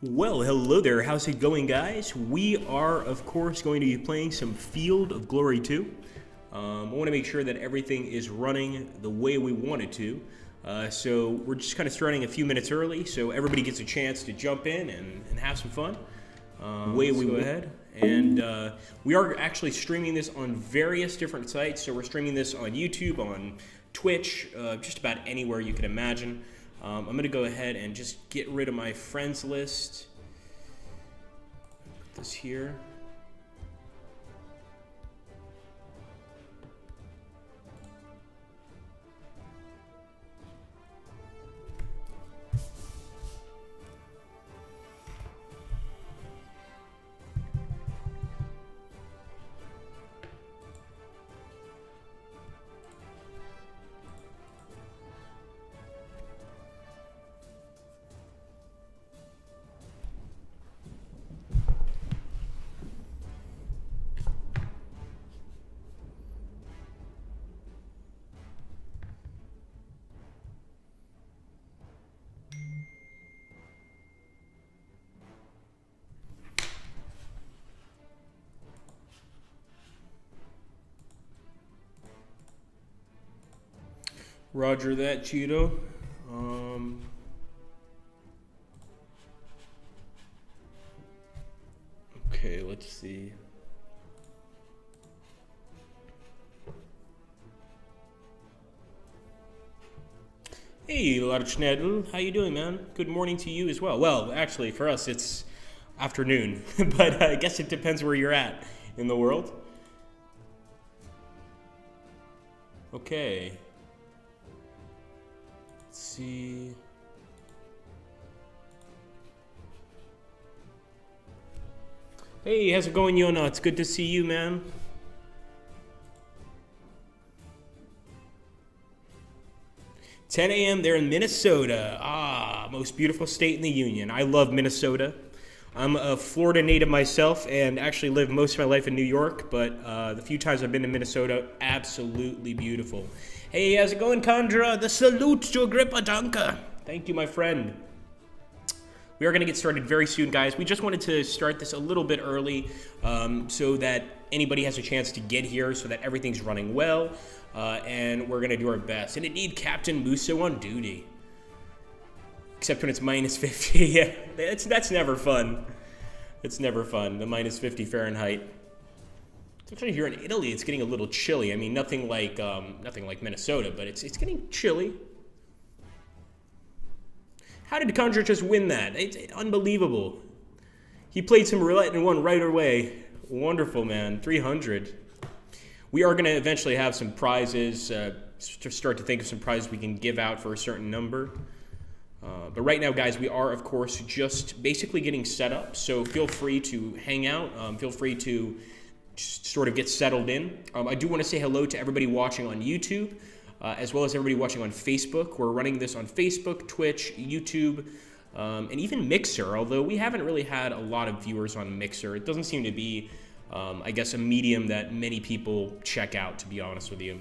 Well, hello there. How's it going, guys? We are, of course, going to be playing some Field of Glory 2. I want to make sure that everything is running the way we want it to. So we're just kind of starting a few minutes early, so everybody gets a chance to jump in and have some fun. Let's go ahead. And we are actually streaming this on various different sites. So we're streaming this on YouTube, on Twitch, just about anywhere you can imagine. I'm going to go ahead and just get rid of my friends list. Put this here. Roger that, Cheeto. Okay, let's see. Hey, Larchnedl, how you doing, man? Good morning to you as well. Well, actually, for us, it's afternoon, but I guess it depends where you're at in the world. Okay. Let's see. Hey, how's it going, Yona? It's good to see you, man. $10 a.m. there in Minnesota. Ah, most beautiful state in the Union. I love Minnesota. I'm a Florida native myself and actually lived most of my life in New York, but the few times I've been to Minnesota, absolutely beautiful. Hey, how's it going, Kandra? The salute to Agrippa Danka. Thank you, my friend. We are going to get started very soon, guys. We just wanted to start this a little bit early so that anybody has a chance to get here, so that everything's running well, and we're going to do our best. And indeed, Captain Musso on duty. Except when it's minus 50. Yeah, that's never fun. It's never fun, the minus 50 Fahrenheit. Actually, here in Italy, it's getting a little chilly. I mean, nothing like Minnesota, but it's getting chilly. How did Conjure just win that? It's unbelievable. He played some roulette and won right away. Wonderful, man. 300. We are going to eventually have some prizes. To start to think of some prizes we can give out for a certain number. But right now, guys, we are, of course, just basically getting set up. So feel free to hang out. Feel free to sort of get settled in. I do want to say hello to everybody watching on YouTube, as well as everybody watching on Facebook. We're running this on Facebook, Twitch, YouTube, and even Mixer, although we haven't really had a lot of viewers on Mixer. It doesn't seem to be, I guess, a medium that many people check out, to be honest with you.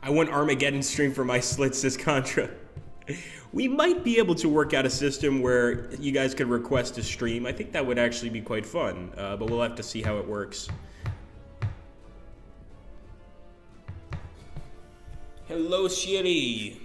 I want Armageddon stream for my slits, says Contra. We might be able to work out a system where you guys could request a stream. I think that would actually be quite fun, but we'll have to see how it works. Hello, Siri.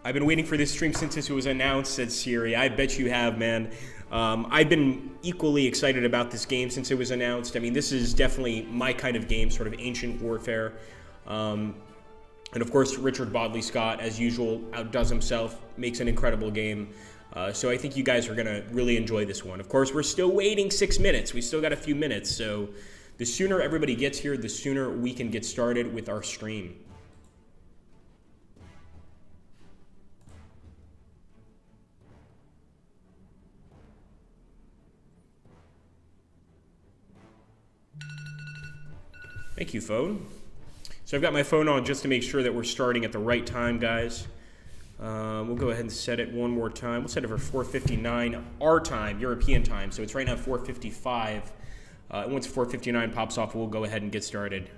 I've been waiting for this stream since it was announced, said Siri. I bet you have, man. I've been equally excited about this game since it was announced. I mean, this is definitely my kind of game, sort of ancient warfare. And of course, Richard Bodley Scott, as usual, outdoes himself, makes an incredible game. So I think you guys are going to really enjoy this one. Of course, we're still waiting 6 minutes. We still got a few minutes. So the sooner everybody gets here, the sooner we can get started with our stream. Thank you, phone. So So I've got my phone on just to make sure that we're starting at the right time, guys. We'll go ahead and set it one more time. We'll set it for 4:59 our time, European time. So it's right now 4:55. Once 4:59 pops off, we'll go ahead and get started.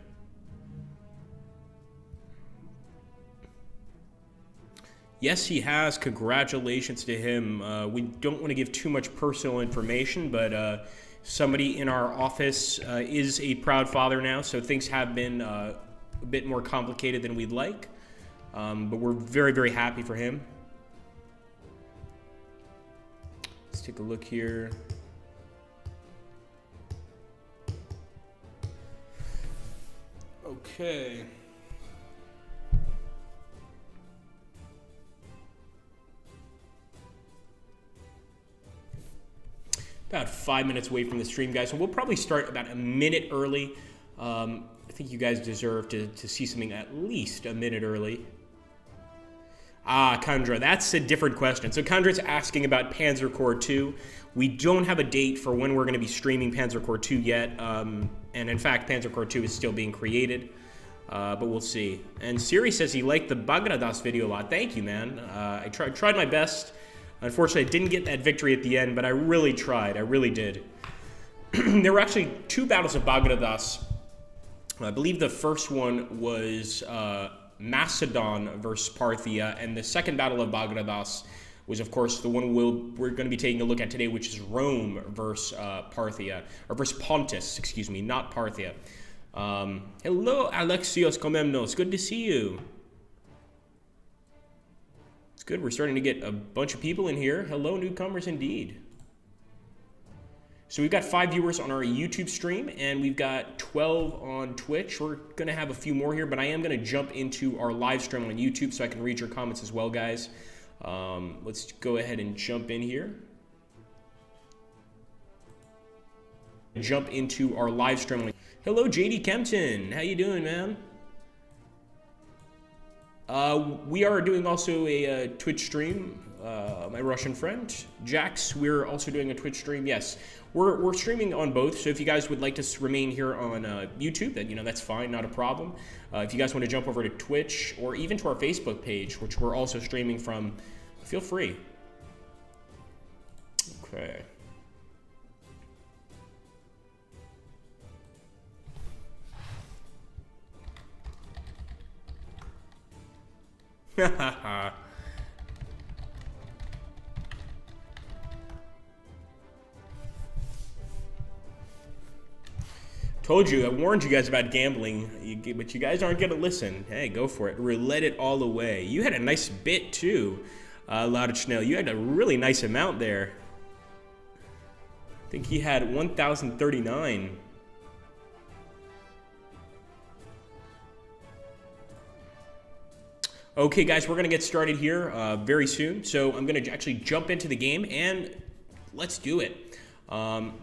Yes, he has. Congratulations to him. We don't want to give too much personal information, but somebody in our office is a proud father now, so things have been a bit more complicated than we'd like. But we're very, very happy for him. Let's take a look here. Okay. About 5 minutes away from the stream, guys. So we'll probably start about a minute early. I think you guys deserve to see something at least a minute early. Ah, Kandra, that's a different question. So Kandra's asking about Panzer Corps 2. We don't have a date for when we're going to be streaming Panzer Corps 2 yet. And in fact, Panzer Corps 2 is still being created. But we'll see. And Siri says he liked the Bagradas video a lot. Thank you, man. I tried my best. Unfortunately, I didn't get that victory at the end, but I really tried. I really did. There were actually 2 battles of Bagradas. I believe the first one was Macedon versus Parthia, and the second battle of Bagradas was, of course, the one we're going to be taking a look at today, which is Rome versus Parthia, or versus Pontus, excuse me, not Parthia. Hello, Alexios Komemnos. Good to see you. It's good. We're starting to get a bunch of people in here. Hello, newcomers, indeed. So we've got 5 viewers on our YouTube stream, and we've got 12 on Twitch. We're going to have a few more here, but I am going to jump into our live stream on YouTube so I can read your comments as well, guys. Let's go ahead and jump in here. Jump into our live stream. Hello, JD Kempton. How you doing, man? We are doing also a Twitch stream. My Russian friend, Jax, we're also doing a Twitch stream. Yes, we're streaming on both. So if you guys would like to remain here on YouTube, then, that's fine, not a problem. If you guys want to jump over to Twitch or even to our Facebook page, which we're also streaming from, feel free. Okay. Told you, I warned you guys about gambling, but you guys aren't going to listen. Hey, go for it. Roulette it all away. You had a nice bit, too, Louded Schnell. You had a really nice amount there. I think he had 1,039. Okay, guys, we're going to get started here very soon. So I'm going to actually jump into the game, and let's do it.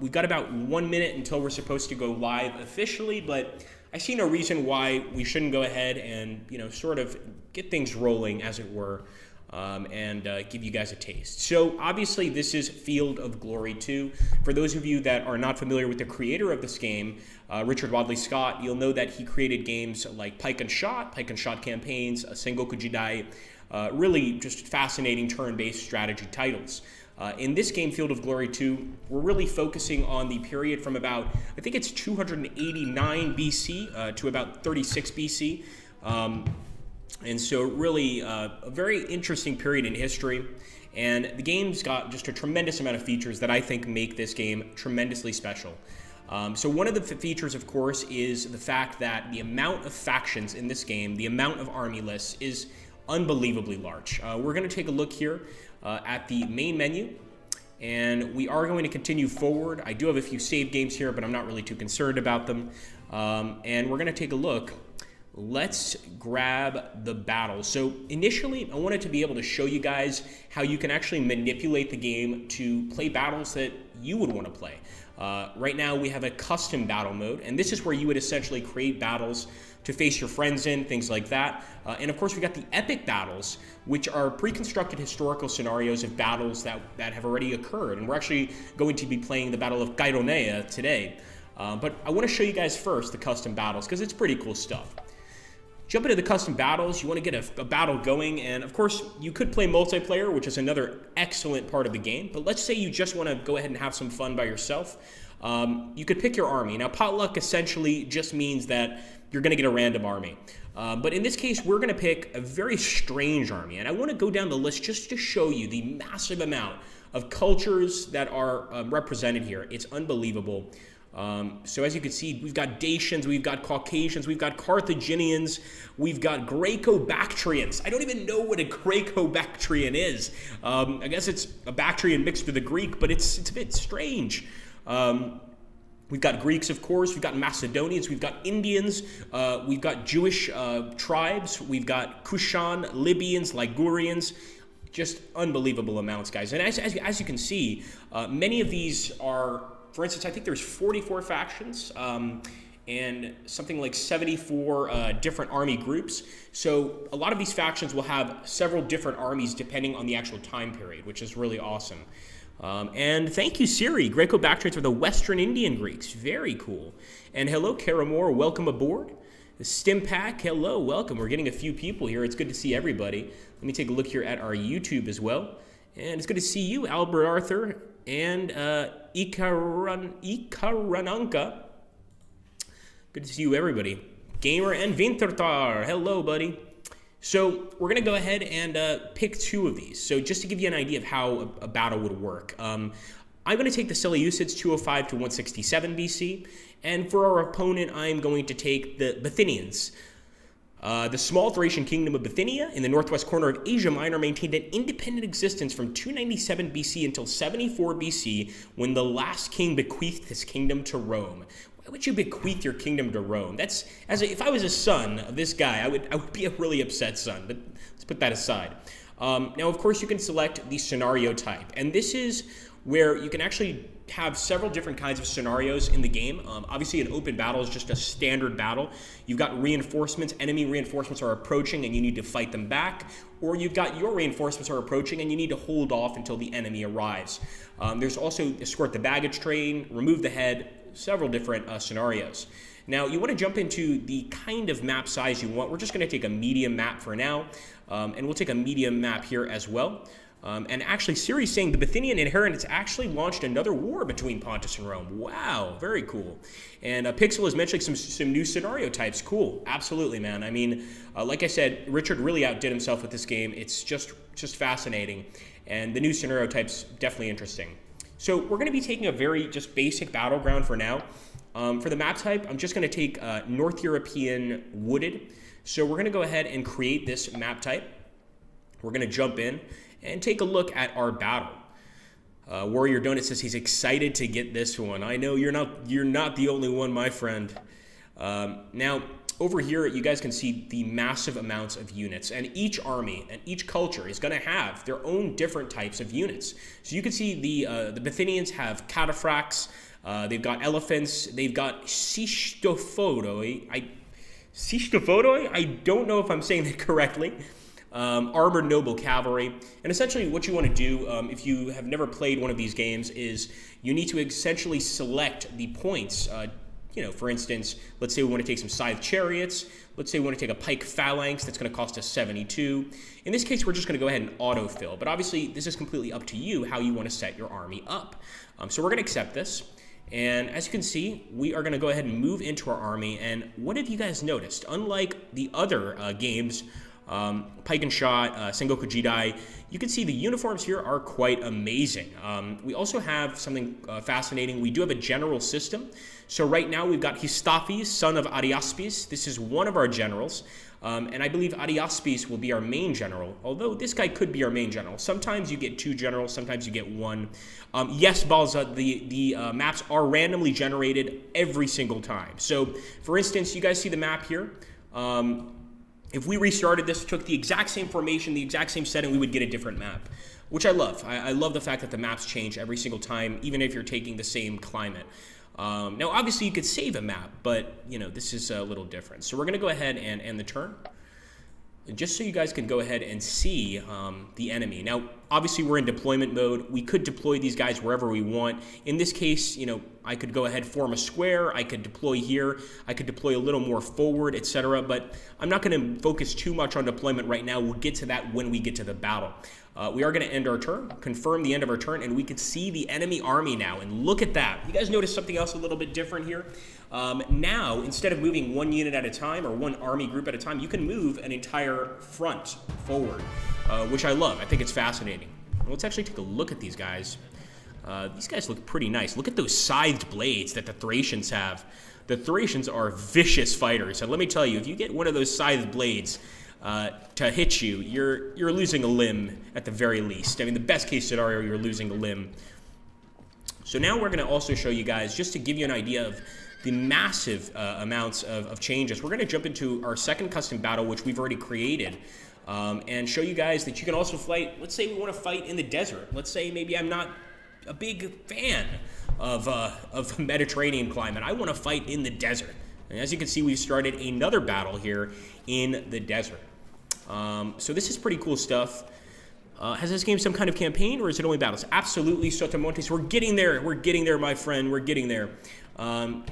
We've got about 1 minute until we're supposed to go live officially, but I see no reason why we shouldn't go ahead and, sort of get things rolling, as it were, and give you guys a taste. So obviously this is Field of Glory 2. For those of you that are not familiar with the creator of this game, Richard Wadley Scott, you'll know that he created games like Pike and Shot campaigns, Sengoku Jidai, really just fascinating turn-based strategy titles. In this game, Field of Glory 2, we're really focusing on the period from about, I think it's 289 BC to about 36 BC. And so really a very interesting period in history. And the game's got just a tremendous amount of features that I think make this game tremendously special. So one of the features, of course, is the fact that the amount of factions in this game, the amount of army lists, is unbelievably large. We're going to take a look here at the main menu, and we are going to continue forward. I do have a few save games here, but I'm not really too concerned about them. And we're going to take a look. Let's grab the battle. So initially, I wanted to be able to show you guys how you can actually manipulate the game to play battles that you would want to play. Right now, we have a custom battle mode, and this is where you would essentially create battles to face your friends in, things like that. And of course, we got the epic battles, which are pre-constructed historical scenarios of battles that have already occurred. And we're actually going to be playing the Battle of Chaironea today. But I want to show you guys first the custom battles, because it's pretty cool stuff. jump into the custom battles. You want to get a battle going, and of course, you could play multiplayer, which is another excellent part of the game. But let's say you just want to go ahead and have some fun by yourself. You could pick your army. Now, potluck essentially just means that you're going to get a random army. But in this case, we're going to pick a very strange army. And I want to go down the list just to show you the massive amount of cultures that are represented here. It's unbelievable. So as you can see, we've got Dacians, we've got Caucasians, we've got Carthaginians, we've got Greco-Bactrians. I don't even know what a Greco-Bactrian is. I guess it's a Bactrian mixed with a Greek, but it's a bit strange. We've got Greeks, of course, we've got Macedonians, we've got Indians, we've got Jewish tribes, we've got Kushan, Libyans, Ligurians. Just unbelievable amounts, guys. And as you can see, many of these are, for instance, I think there's 44 factions and something like 74 different army groups. So a lot of these factions will have several different armies depending on the actual time period, which is really awesome. And thank you, Siri. Greco-Bactrians are the Western Indian Greeks. Very cool. And hello, Karamor. Welcome aboard. The Stimpack, hello, welcome. We're getting a few people here. It's good to see everybody. Let me take a look here at our YouTube as well. And it's good to see you, Albert Arthur, and Ikarananka. Good to see you, everybody. Gamer and Vintertar, hello, buddy. So we're going to go ahead and pick two of these. So just to give you an idea of how a battle would work, I'm going to take the Seleucids 205 to 167 BC. And for our opponent, I'm going to take the Bithynians. The small Thracian kingdom of Bithynia in the northwest corner of Asia Minor maintained an independent existence from 297 BC until 74 BC, when the last king bequeathed his kingdom to Rome. Why would you bequeath your kingdom to Rome? That's if I was a son of this guy, I would be a really upset son. But let's put that aside. Now, of course, you can select the scenario type, and this is where you can actually have several different kinds of scenarios in the game. Obviously, an open battle is just a standard battle. You've got reinforcements. Enemy reinforcements are approaching, and you need to fight them back. Or you've got your reinforcements are approaching, and you need to hold off until the enemy arrives. There's also escort the baggage train, remove the head, several different scenarios. Now, you want to jump into the kind of map size you want. We're just going to take a medium map for now, and we'll take a medium map here as well. And actually, Siri's saying the Bithynian inheritance actually launched another war between Pontus and Rome. Wow, very cool. And Pixel is mentioning some new scenario types. Cool, absolutely, man. I mean, like I said, Richard really outdid himself with this game. It's just fascinating, and the new scenario types definitely interesting. So we're going to be taking a very just basic battleground for now. For the map type, I'm just going to take North European wooded. So we're going to go ahead and create this map type. We're going to jump in and take a look at our battle. Warrior Donut says he's excited to get this one. I know you're not the only one, my friend. Now, over here, you guys can see the massive amounts of units, and each army and each culture is going to have their own different types of units. So you can see the Bithynians have cataphracts, they've got elephants, they've got Sistophodoi. I don't know if I'm saying that correctly. Armored noble cavalry. And essentially what you want to do, if you have never played one of these games, is you need to essentially select the points. For instance, let's say we want to take some scythe chariots. Let's say we want to take a pike phalanx that's going to cost us 72. In this case, we're just going to go ahead and autofill. But obviously, this is completely up to you how you want to set your army up. So we're going to accept this. And as you can see, we are going to go ahead and move into our army. And what have you guys noticed? Unlike the other games, Pike and Shot, Sengoku Jidai, you can see the uniforms here are quite amazing. We also have something fascinating. We do have a general system. So right now we've got Histaphys, son of Ariaspes. This is one of our generals. And I believe Ariaspes will be our main general, although this guy could be our main general. Sometimes you get two generals, sometimes you get one. Yes, Balza, the maps are randomly generated every single time. So, for instance, you guys see the map here. If we restarted this, took the exact same formation, the exact same setting, we would get a different map, which I love. I love the fact that the maps change every single time, even if you're taking the same climate. Now, obviously, you could save a map, but, this is a little different. So we're going to go ahead and end the turn, just so you guys can go ahead and see the enemy. Now, Obviously, we're in deployment mode. We could deploy these guys wherever we want. In this case, you know, I could go ahead, form a square. I could deploy here. I could deploy a little more forward, etc. But I'm not going to focus too much on deployment right now. We'll get to that when we get to the battle. We are going to end our turn, confirm the end of our turn, and we can see the enemy army now. And look at that. You guys notice something else a little bit different here? Now, instead of moving one unit at a time or one army group at a time, you can move an entire front forward, which I love. I think it's fascinating. Let's actually take a look at these guys. These guys look pretty nice. Look at those scythed blades that the Thracians have. The Thracians are vicious fighters. And let me tell you, if you get one of those scythed blades to hit you, you're losing a limb at the very least. I mean, the best case scenario, you're losing a limb. So now we're going to also show you guys, just to give you an idea of the massive amounts of changes, we're going to jump into our second custom battle, which we've already created, and show you guys that you can also fight. Let's say we want to fight in the desert. Let's say maybe I'm not a big fan of Mediterranean climate. I want to fight in the desert. And as you can see, we've started another battle here in the desert. So this is pretty cool stuff. Has this game some kind of campaign, or is it only battles? Absolutely, Sotomontes. We're getting there. We're getting there, my friend. We're getting there.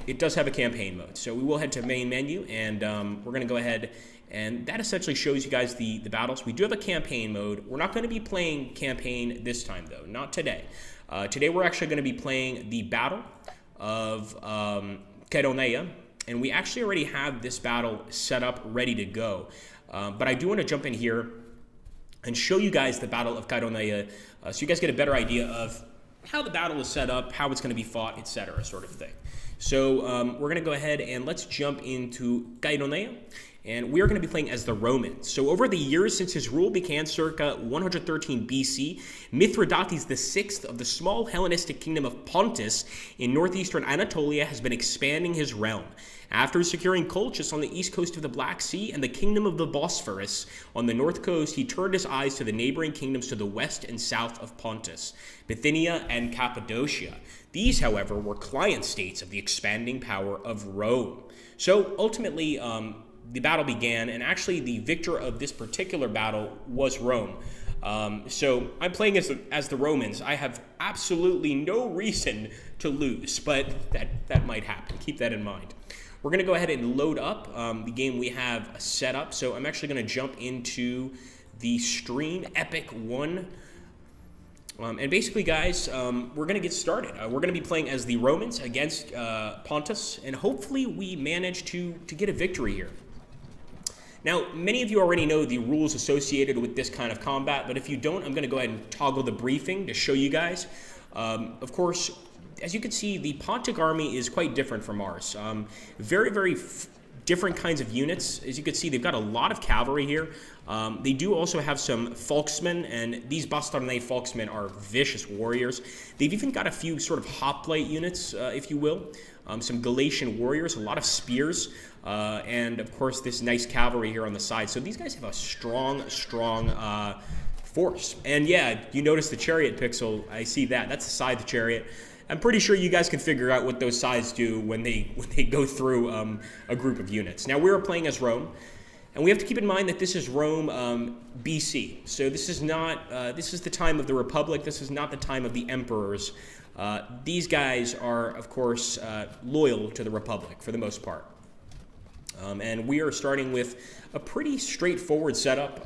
It does have a campaign mode. So we will head to main menu, and we're going to go ahead, and that essentially shows you guys the battles. We do have a campaign mode. We're not going to be playing campaign this time, though. Not today. Today we're actually going to be playing the Battle of Checkerboard, and we actually already have this battle set up, ready to go. But I do want to jump in here and show you guys the Battle of Checkerboard, so you guys get a better idea of how the battle is set up, how it's going to be fought, etc., sort of thing. So we're going to go ahead and let's jump into Checkerboard. And we are going to be playing as the Romans. So over the years since his rule began circa 113 BC, Mithridates VI of the small Hellenistic kingdom of Pontus in northeastern Anatolia has been expanding his realm. After securing Colchis on the east coast of the Black Sea and the kingdom of the Bosphorus on the north coast, he turned his eyes to the neighboring kingdoms to the west and south of Pontus, Bithynia and Cappadocia. These, however, were client states of the expanding power of Rome. So ultimately, the battle began, and actually the victor of this particular battle was Rome. So I'm playing as the Romans. I have absolutely no reason to lose, but that might happen. Keep that in mind. We're going to go ahead and load up the game we have set up. So I'm actually going to jump into the stream Epic 1. And basically, guys, we're going to get started. We're going to be playing as the Romans against Pontus, and hopefully we manage to get a victory here. Now, many of you already know the rules associated with this kind of combat, but if you don't, I'm going to go ahead and toggle the briefing to show you guys. Of course, as you can see, the Pontic army is quite different from ours. Very, very different kinds of units. As you can see, they've got a lot of cavalry here. They do also have some Folksmen, and these Bastarnais Folksmen are vicious warriors. They've even got a few sort of hoplite units, if you will. Some Galatian warriors, a lot of spears, and of course this nice cavalry here on the side. So these guys have a strong force. And yeah, you notice the chariot pixel. I see that. That's the scythe chariot. I'm pretty sure you guys can figure out what those scythes do when they go through a group of units. Now we're playing as Rome, and we have to keep in mind that this is Rome BC. So this is not this is the time of the Republic. This is not the time of the emperors. These guys are, of course, loyal to the Republic for the most part. And we are starting with a pretty straightforward setup.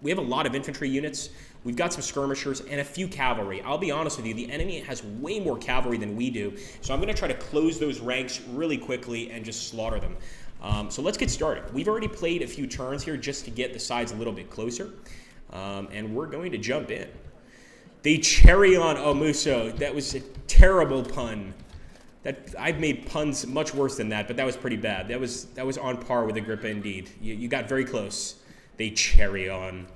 We have a lot of infantry units. We've got some skirmishers and a few cavalry. I'll be honest with you, the enemy has way more cavalry than we do. So I'm going to try to close those ranks really quickly and just slaughter them. So let's get started. We've already played a few turns here just to get the sides a little bit closer. And we're going to jump in. They cherry on Muso. That was a terrible pun. I've made puns much worse than that, but that was pretty bad. That was on par with Agrippa indeed. You got very close. They cherry on.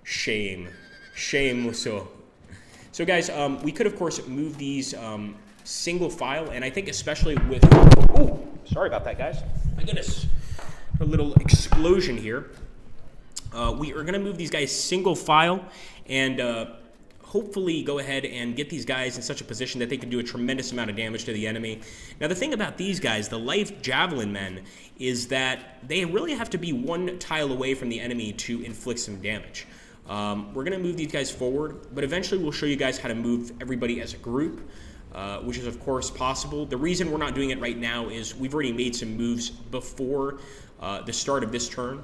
Shame. Shame, Muso. So guys, we could of course move these single file, and I think especially with... Oh, sorry about that, guys. My goodness. A little explosion here. We are going to move these guys single file, and hopefully go ahead and get these guys in such a position that they can do a tremendous amount of damage to the enemy. Now, the thing about these guys, the light javelin men, is that they really have to be one tile away from the enemy to inflict some damage. We're going to move these guys forward, but eventually we'll show you guys how to move everybody as a group, which is, of course, possible. The reason we're not doing it right now is we've already made some moves before the start of this turn.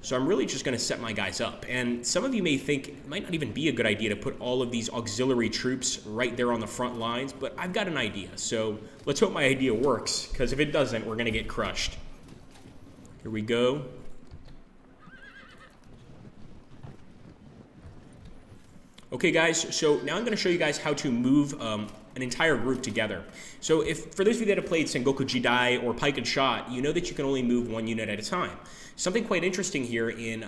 So I'm really just going to set my guys up. And some of you may think it might not even be a good idea to put all of these auxiliary troops right there on the front lines, but I've got an idea. So let's hope my idea works, because if it doesn't, we're going to get crushed. Here we go. Okay, guys, so now I'm going to show you guys how to move an entire group together. So for those of you that have played Sengoku Jidai or Pike and Shot, you know that you can only move one unit at a time. Something quite interesting here in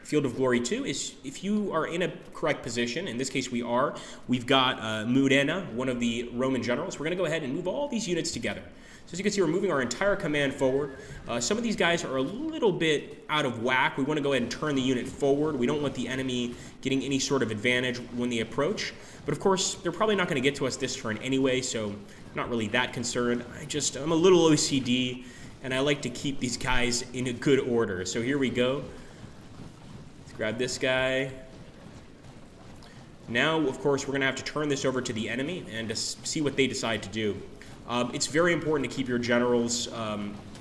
Field of Glory 2 is if you are in a correct position, in this case we are, we've got Murena, one of the Roman generals. We're going to go ahead and move all these units together. So as you can see, we're moving our entire command forward. Some of these guys are a little bit out of whack. We want to go ahead and turn the unit forward. We don't want the enemy getting any sort of advantage when they approach. But of course, they're probably not going to get to us this turn anyway, so I'm not really that concerned. I'm a little OCD, and I like to keep these guys in a good order. So here we go. Let's grab this guy. Now, of course, we're going to have to turn this over to the enemy and to see what they decide to do. It's very important to keep your generals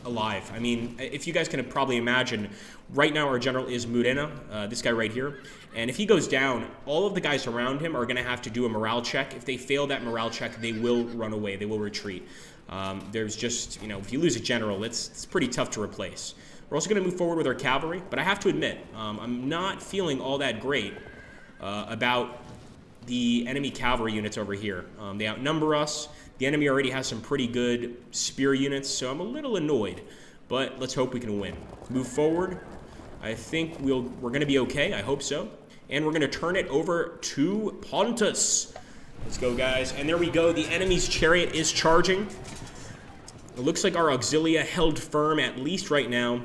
alive. I mean, if you guys can probably imagine, right now our general is Murena, this guy right here. And if he goes down, all of the guys around him are going to have to do a morale check. If they fail that morale check, they will run away. They will retreat. There's just, you know, if you lose a general, it's pretty tough to replace. We're also going to move forward with our cavalry, but I have to admit, I'm not feeling all that great about the enemy cavalry units over here. They outnumber us. The enemy already has some pretty good spear units, so I'm a little annoyed, but let's hope we can win. Move forward. I think we're going to be okay. I hope so. And we're going to turn it over to Pontus. Let's go, guys. And there we go. The enemy's chariot is charging. It looks like our auxilia held firm, at least right now.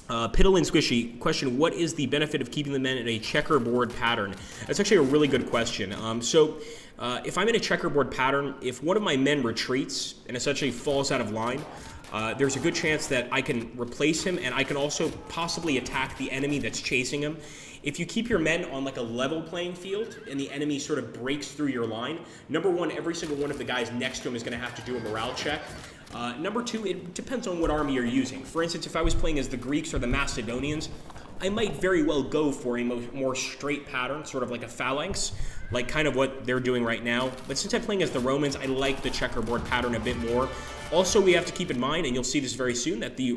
Piddle and Squishy, question, what is the benefit of keeping the men in a checkerboard pattern? That's actually a really good question. If I'm in a checkerboard pattern, if one of my men retreats and essentially falls out of line, there's a good chance that I can replace him, and I can also possibly attack the enemy that's chasing him. If you keep your men on like a level playing field and the enemy sort of breaks through your line, number one, every single one of the guys next to him is going to have to do a morale check. Number two, it depends on what army you're using. For instance, if I was playing as the Greeks or the Macedonians, I might very well go for a more straight pattern, sort of like a phalanx, like kind of what they're doing right now. But since I'm playing as the Romans, I like the checkerboard pattern a bit more. Also, we have to keep in mind, and you'll see this very soon, that the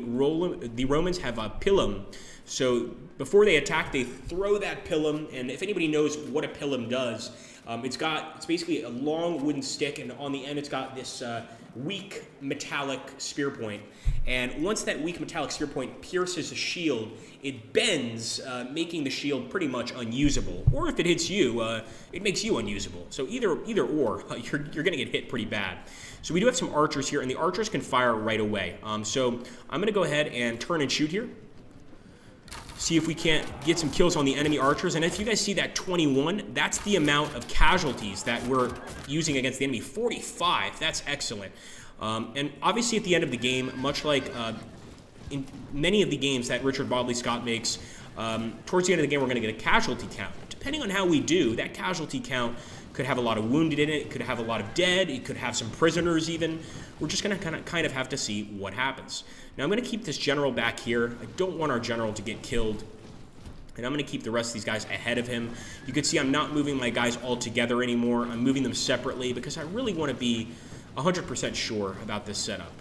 Romans have a pilum. So before they attack, they throw that pilum, and if anybody knows what a pilum does, it's basically a long wooden stick, and on the end it's got this weak metallic spear point. And once that weak metallic spear point pierces the shield, it bends, making the shield pretty much unusable. Or if it hits you, it makes you unusable. So either or, you're going to get hit pretty bad. So we do have some archers here, and the archers can fire right away. So I'm going to go ahead and turn and shoot here. See if we can't get some kills on the enemy archers. And if you guys see that 21, that's the amount of casualties that we're using against the enemy. 45, that's excellent. And obviously at the end of the game, much like in many of the games that Richard Bodley Scott makes, towards the end of the game, we're going to get a casualty count. Depending on how we do, that casualty count could have a lot of wounded in it, it could have a lot of dead, it could have some prisoners even. We're just going to kind of have to see what happens. Now I'm going to keep this general back here. I don't want our general to get killed. And I'm going to keep the rest of these guys ahead of him. You can see I'm not moving my guys all together anymore. I'm moving them separately because I really want to be 100% sure about this setup.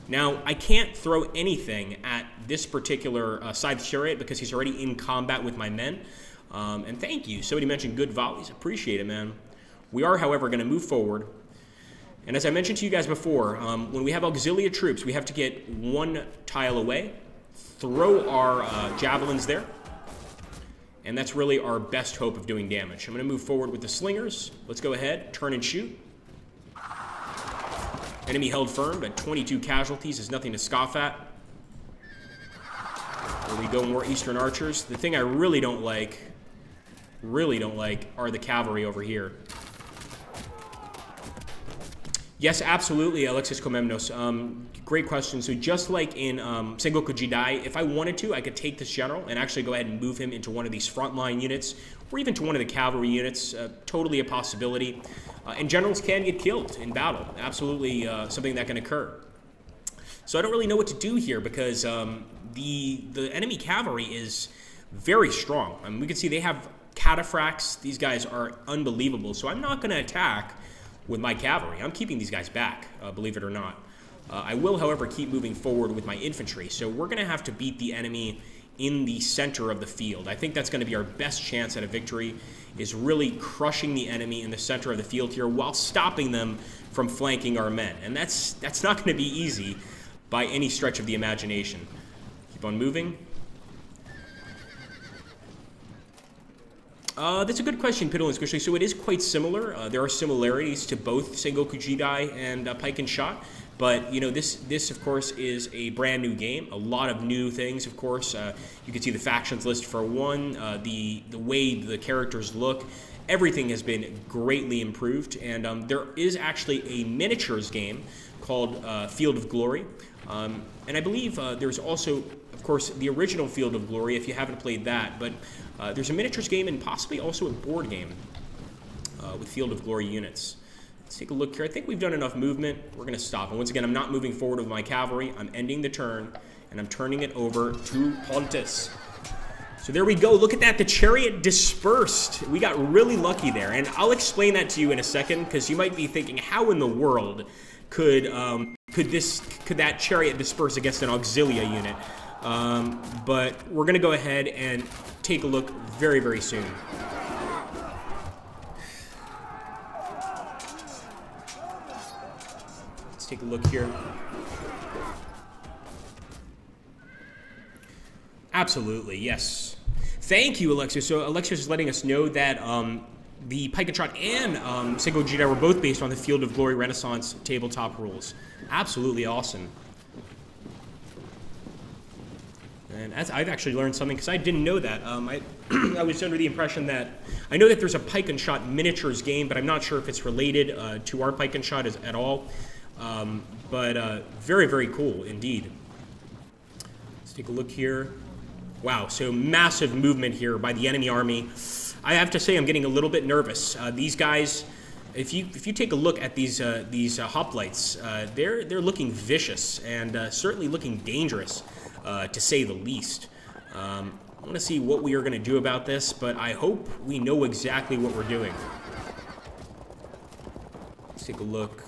Now, I can't throw anything at this particular scythe chariot because he's already in combat with my men. And thank you. Somebody mentioned good volleys. Appreciate it, man. We are, however, going to move forward. And as I mentioned to you guys before, when we have auxilia troops, we have to get one tile away, throw our javelins there, and that's really our best hope of doing damage. I'm going to move forward with the slingers. Let's go ahead, turn and shoot. Enemy held firm, but 22 casualties is nothing to scoff at. There we go, more Eastern archers. The thing I really don't like, are the cavalry over here. Yes, absolutely, Alexis Komemnos. Great question. So just like in Sengoku Jidai, if I wanted to, I could take this general and actually go ahead and move him into one of these frontline units, or even to one of the cavalry units. Totally a possibility. And generals can get killed in battle. Absolutely something that can occur. So I don't really know what to do here because the enemy cavalry is very strong. I mean, we can see they have cataphracts. These guys are unbelievable. So I'm not going to attack with my cavalry. I'm keeping these guys back, believe it or not. I will, however, keep moving forward with my infantry. So we're going to have to beat the enemy in the center of the field. I think that's going to be our best chance at a victory, is really crushing the enemy in the center of the field here while stopping them from flanking our men. And that's not going to be easy by any stretch of the imagination. Keep on moving. That's a good question, Piddle and Squishy. So it is quite similar. There are similarities to both Sengoku Jidai and Pike and Shot. But, you know, this of course, is a brand new game. A lot of new things, of course. You can see the factions list for one, the way the characters look. Everything has been greatly improved. And there is actually a miniatures game called Field of Glory. And I believe there's also, of course, the original Field of Glory, if you haven't played that. But there's a miniatures game and possibly also a board game with Field of Glory units. Let's take a look here. I think we've done enough movement. We're going to stop. And once again, I'm not moving forward with my cavalry. I'm ending the turn, and I'm turning it over to Pontus. So there we go. Look at that. The chariot dispersed. We got really lucky there. And I'll explain that to you in a second, because you might be thinking, how in the world could that chariot disperse against an auxilia unit? But we're going to go ahead and take a look very, very soon. Let's take a look here. Absolutely, yes. Thank you, Alexis. So Alexis is letting us know that the Pike and Shot and Sengoku Jidai were both based on the Field of Glory Renaissance tabletop rules. Absolutely awesome. And I've actually learned something, because I didn't know that. I was under the impression that, I know that there's a Pike and Shot miniatures game, but I'm not sure if it's related to our Pike and Shot at all. But very, very cool indeed. Let's take a look here. Wow, so massive movement here by the enemy army. I have to say I'm getting a little bit nervous. These guys, if you take a look at these hoplites, they're looking vicious and certainly looking dangerous, to say the least. I want to see what we are going to do about this, but I hope we know exactly what we're doing. Let's take a look.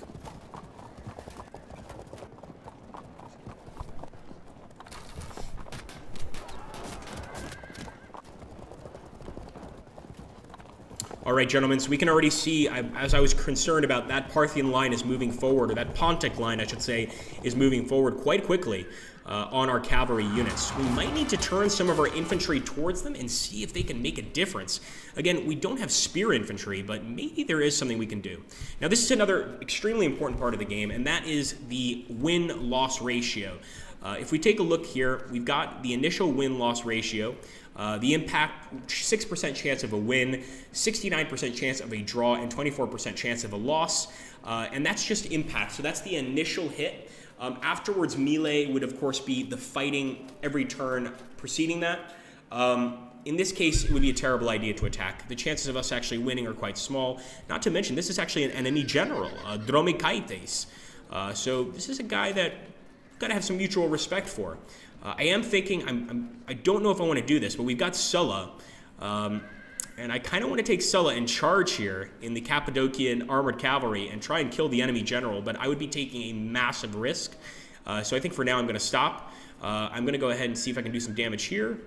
All right, gentlemen, so we can already see, as I was concerned about, that Parthian line is moving forward, or that Pontic line, I should say, is moving forward quite quickly on our cavalry units. We might need to turn some of our infantry towards them and see if they can make a difference. Again, we don't have spear infantry, but maybe there is something we can do. Now, this is another extremely important part of the game, and that is the win-loss ratio. If we take a look here, we've got the initial win-loss ratio. The impact, 6% chance of a win, 69% chance of a draw, and 24% chance of a loss. And that's just impact, so that's the initial hit. Afterwards, melee would, of course, be the fighting every turn preceding that. In this case, it would be a terrible idea to attack. The chances of us actually winning are quite small. Not to mention, this is actually an enemy general, Dromikaites. So this is a guy that you've got to have some mutual respect for. I am thinking, I don't know if I want to do this, but we've got Sulla, and I kind of want to take Sulla in charge here in the Cappadocian armored cavalry and try and kill the enemy general, but I would be taking a massive risk. So I think for now I'm going to stop. I'm going to go ahead and see if I can do some damage here,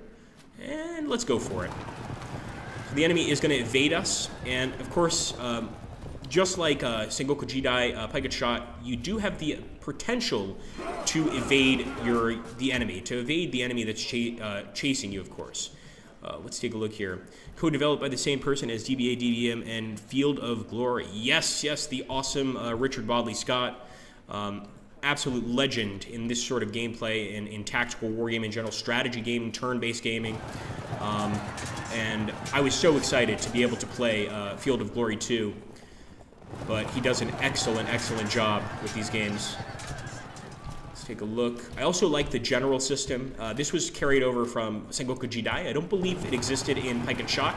and let's go for it. So the enemy is going to evade us, and of course, just like Sengoku Jidai, Pike and Shot, you do have the potential to evade the enemy that's chasing you, of course. Let's take a look here. Code developed by the same person as DBA, DBM, and Field of Glory. Yes, yes, the awesome Richard Bodley Scott. Absolute legend in this sort of gameplay, in tactical wargame, in general strategy gaming, turn-based gaming. And I was so excited to be able to play Field of Glory 2. but he does an excellent, excellent job with these games. Let's take a look. I also like the general system. This was carried over from Sengoku Jidai. I don't believe it existed in Pike and Shot,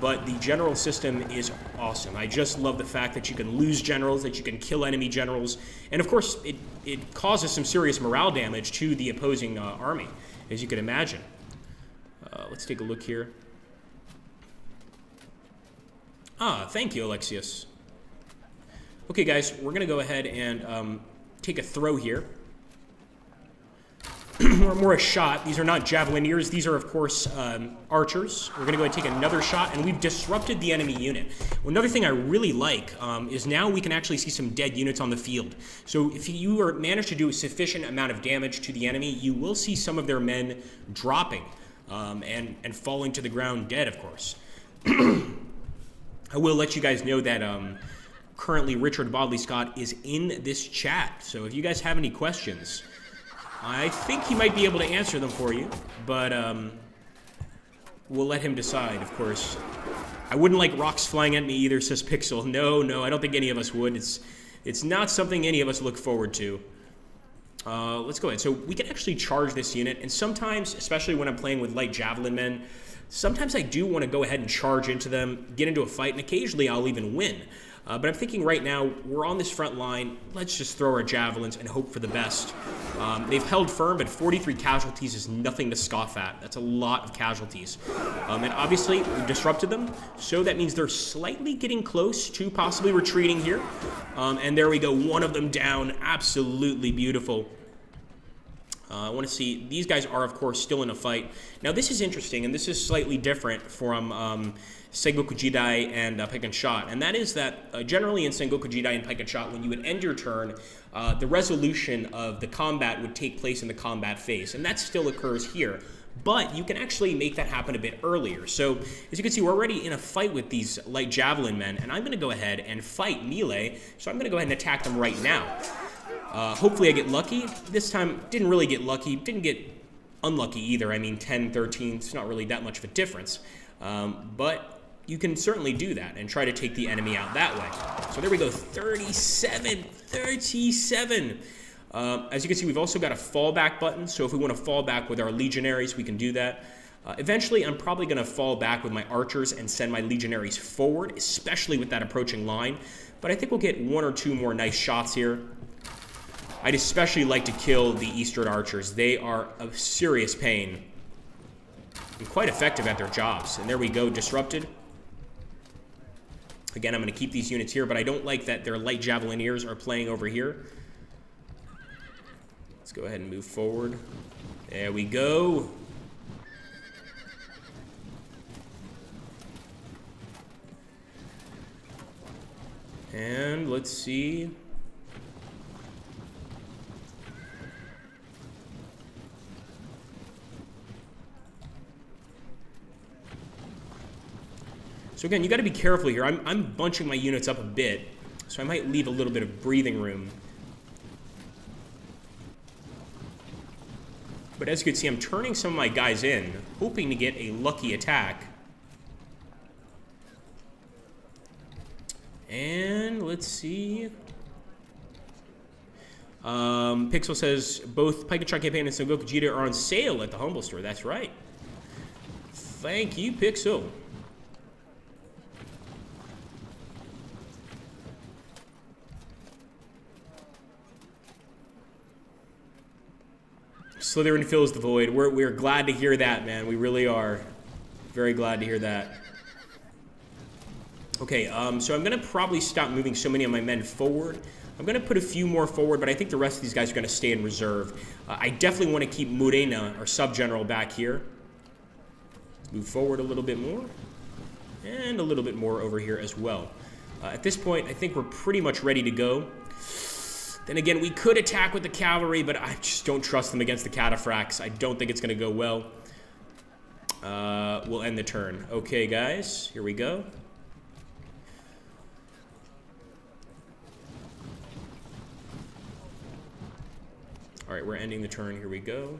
but the general system is awesome. I just love the fact that you can lose generals, that you can kill enemy generals, and of course, it causes some serious morale damage to the opposing army, as you can imagine. Let's take a look here. Ah, thank you, Alexius. Okay, guys, we're going to go ahead and take a throw here. Or more a shot. These are not Javelineers. These are, of course, archers. We're going to go ahead and take another shot, and we've disrupted the enemy unit. Well, another thing I really like is now we can actually see some dead units on the field. So if you manage to do a sufficient amount of damage to the enemy, you will see some of their men dropping and falling to the ground dead, of course. I will let you guys know that currently Richard Bodley Scott is in this chat. So if you guys have any questions, I think he might be able to answer them for you, but we'll let him decide, of course. I wouldn't like rocks flying at me either, says Pixel. No, I don't think any of us would. It's not something any of us look forward to. Let's go ahead. So we can actually charge this unit, and sometimes, especially when I'm playing with light javelin men, sometimes I do want to go ahead and charge into them, get into a fight, and occasionally I'll even win. But I'm thinking right now, we're on this front line. Let's just throw our javelins and hope for the best. They've held firm, but 43 casualties is nothing to scoff at. That's a lot of casualties. And obviously, we've disrupted them, so that means they're slightly getting close to possibly retreating here. And there we go, one of them down. Absolutely beautiful. I want to see, these guys are, of course, still in a fight. Now, this is interesting, and this is slightly different from Sengoku Jidai and Pike and Shot, and that is that generally in Sengoku Jidai and Pike and Shot, when you would end your turn, the resolution of the combat would take place in the combat phase, and that still occurs here. But you can actually make that happen a bit earlier. So, as you can see, we're already in a fight with these light javelin men, and I'm going to go ahead and fight melee, so I'm going to go ahead and attack them right now. Hopefully I get lucky. This time, didn't really get lucky. Didn't get unlucky either. I mean, 10, 13, it's not really that much of a difference. But you can certainly do that and try to take the enemy out that way. So there we go, 37. As you can see, we've also got a fallback button. So if we want to fall back with our Legionaries, we can do that. Eventually, I'm probably going to fall back with my archers and send my Legionaries forward, especially with that approaching line. But I think we'll get one or two more nice shots here. I'd especially like to kill the Eastern archers. They are a serious pain and quite effective at their jobs. And there we go, disrupted. Again, I'm going to keep these units here, but I don't like that their light javelineers are playing over here. Let's go ahead and move forward. There we go. And let's see. So again, you got to be careful here. I'm bunching my units up a bit, so I might leave a little bit of breathing room. But as you can see, I'm turning some of my guys in, hoping to get a lucky attack. And let's see. Pixel says, both Pike and Shot Campaign and Sengoku Jidai are on sale at the Humble Store. That's right. Thank you, Pixel. Slytherin fills the void. We're glad to hear that, man. We really are. Very glad to hear that. Okay, so I'm going to probably stop moving so many of my men forward. I'm going to put a few more forward, but I think the rest of these guys are going to stay in reserve. I definitely want to keep Murena, our sub-general, back here. Let's move forward a little bit more. And a little bit more over here as well. At this point, I think we're pretty much ready to go. Then again, we could attack with the cavalry, but I just don't trust them against the cataphracts. I don't think it's going to go well. We'll end the turn. Okay, guys, here we go. All right, we're ending the turn. Here we go.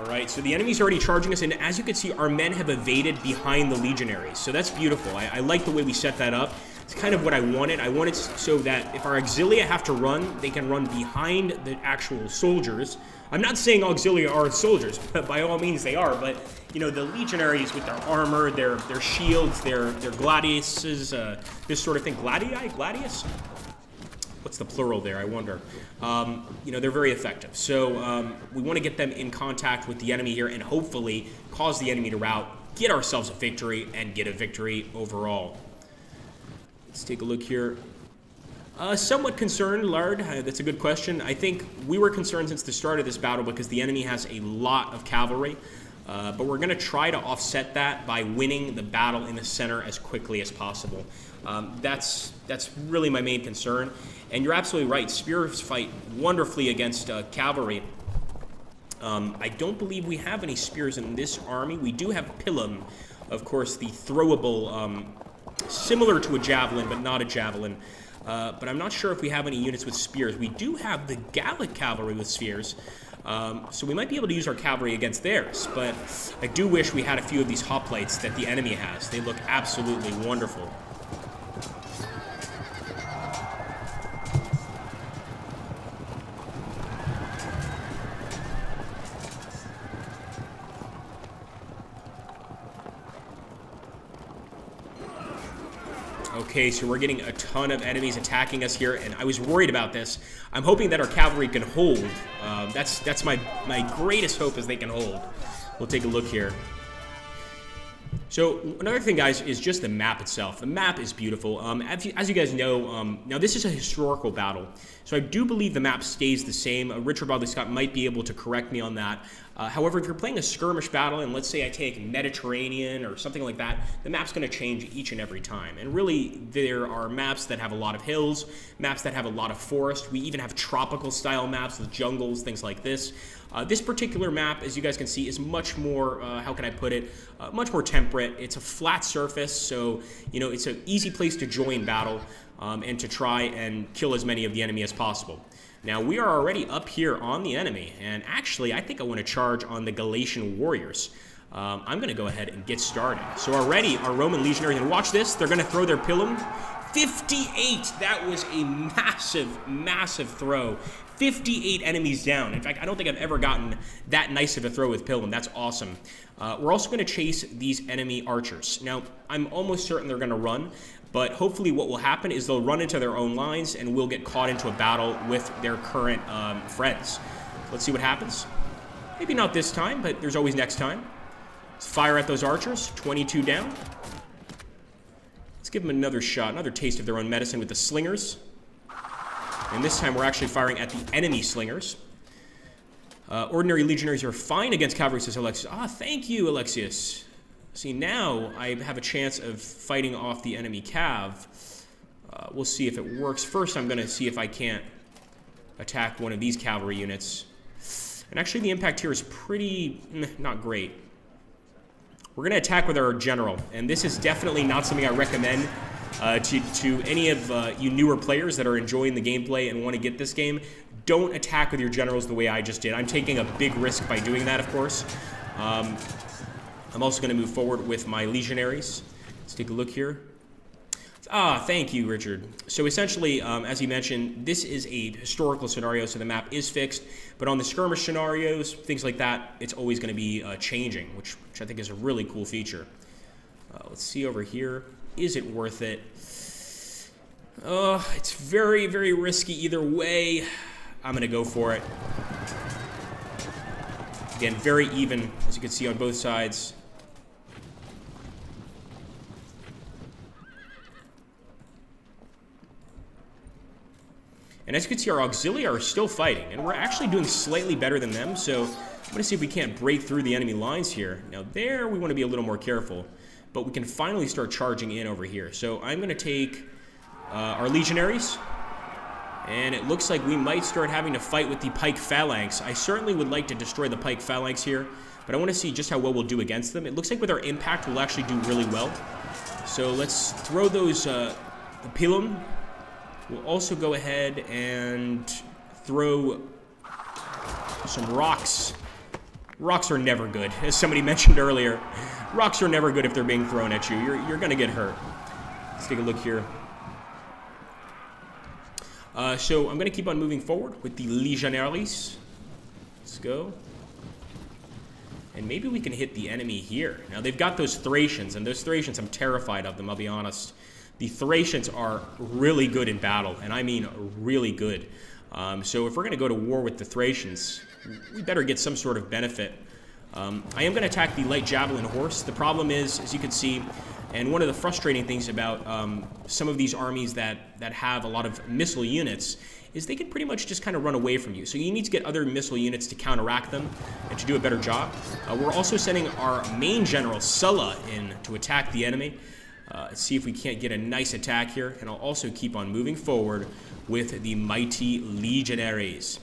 Alright, so the enemy's already charging us, and as you can see, our men have evaded behind the Legionaries. So that's beautiful. I like the way we set that up. It's kind of what I wanted. I wanted so that if our auxilia have to run, they can run behind the actual soldiers. I'm not saying auxilia are soldiers, but by all means they are. But, you know, the Legionaries with their armor, their shields, their gladiuses, this sort of thing. Gladius? What's the plural there, I wonder? You know, they're very effective. So we want to get them in contact with the enemy here and hopefully cause the enemy to rout, get ourselves a victory, and get a victory overall. Let's take a look here. Somewhat concerned, Lard. That's a good question. I think we were concerned since the start of this battle because the enemy has a lot of cavalry. But we're going to try to offset that by winning the battle in the center as quickly as possible. That's really my main concern. And you're absolutely right. Spears fight wonderfully against cavalry. I don't believe we have any spears in this army. We do have pilum, of course, the throwable, similar to a javelin, but not a javelin. But I'm not sure if we have any units with spears. We do have the Gallic cavalry with spears. So we might be able to use our cavalry against theirs, but I do wish we had a few of these hoplites that the enemy has. They look absolutely wonderful. Okay, so we're getting a ton of enemies attacking us here, and I was worried about this. I'm hoping that our cavalry can hold. That's my greatest hope is they can hold. We'll take a look here. So another thing, guys, is just the map itself. The map is beautiful. As you guys know, now this is a historical battle, so I do believe the map stays the same. Richard Bodley Scott might be able to correct me on that. However, if you're playing a skirmish battle, and let's say I take Mediterranean or something like that, the map's going to change each and every time. And really, there are maps that have a lot of hills, maps that have a lot of forest. We even have tropical-style maps with jungles, things like this. This particular map, as you guys can see, is much more, how can I put it, much more temperate. It's a flat surface, so, you know, it's an easy place to join battle and to try and kill as many of the enemy as possible. Now, we are already up here on the enemy, and actually, I think I want to charge on the Galatian warriors. I'm going to go ahead and get started. So already, our Roman legionaries, and watch this, they're going to throw their pilum. 58! That was a massive, massive throw. 58 enemies down. In fact, I don't think I've ever gotten that nice of a throw with pilum. That's awesome. We're also going to chase these enemy archers. Now, I'm almost certain they're going to run, but hopefully what will happen is they'll run into their own lines and we'll get caught into a battle with their current friends. Let's see what happens. Maybe not this time, but there's always next time. Let's fire at those archers. 22 down. Let's give them another shot, another taste of their own medicine with the slingers. And this time we're actually firing at the enemy slingers. Ordinary legionaries are fine against cavalry, says Alexius. Ah, thank you, Alexius. See, now I have a chance of fighting off the enemy cav. We'll see if it works. First, I'm going to see if I can't attack one of these cavalry units. And actually, the impact here is pretty not great. We're going to attack with our general, and this is definitely not something I recommend to any of you newer players that are enjoying the gameplay and want to get this game. Don't attack with your generals the way I just did. I'm taking a big risk by doing that, of course. I'm also going to move forward with my legionaries. Let's take a look here. Ah, thank you, Richard. So essentially, as you mentioned, this is a historical scenario, so the map is fixed. But on the skirmish scenarios, things like that, it's always going to be changing, which I think is a really cool feature. Let's see over here. Is it worth it? It's very, very risky either way. I'm going to go for it. Again, very even, as you can see on both sides. And as you can see, our auxilia are still fighting, and we're actually doing slightly better than them, so I'm going to see if we can't break through the enemy lines here. Now there, we want to be a little more careful, but we can finally start charging in over here. So I'm going to take our legionaries, and it looks like we might start having to fight with the Pike Phalanx. I certainly would like to destroy the Pike Phalanx here, but I want to see just how well we'll do against them. It looks like with our impact, we'll actually do really well. So let's throw those, the pilum. We'll also go ahead and throw some rocks Rocks are never good, as somebody mentioned earlier. Rocks are never good if they're being thrown at you. You're going to get hurt. Let's take a look here. So I'm going to keep on moving forward with the Legionaries. Let's go. And maybe we can hit the enemy here. Now, they've got those Thracians, and those Thracians, I'm terrified of them, I'll be honest. The Thracians are really good in battle, and I mean really good. So if we're going to go to war with the Thracians, we better get some sort of benefit. I am going to attack the light javelin horse. The problem is, as you can see, and one of the frustrating things about some of these armies that have a lot of missile units is they can pretty much just kind of run away from you. So you need to get other missile units to counteract them and to do a better job. We're also sending our main general, Sulla, in to attack the enemy. Let's see if we can't get a nice attack here. And I'll also keep on moving forward with the mighty Legionaries.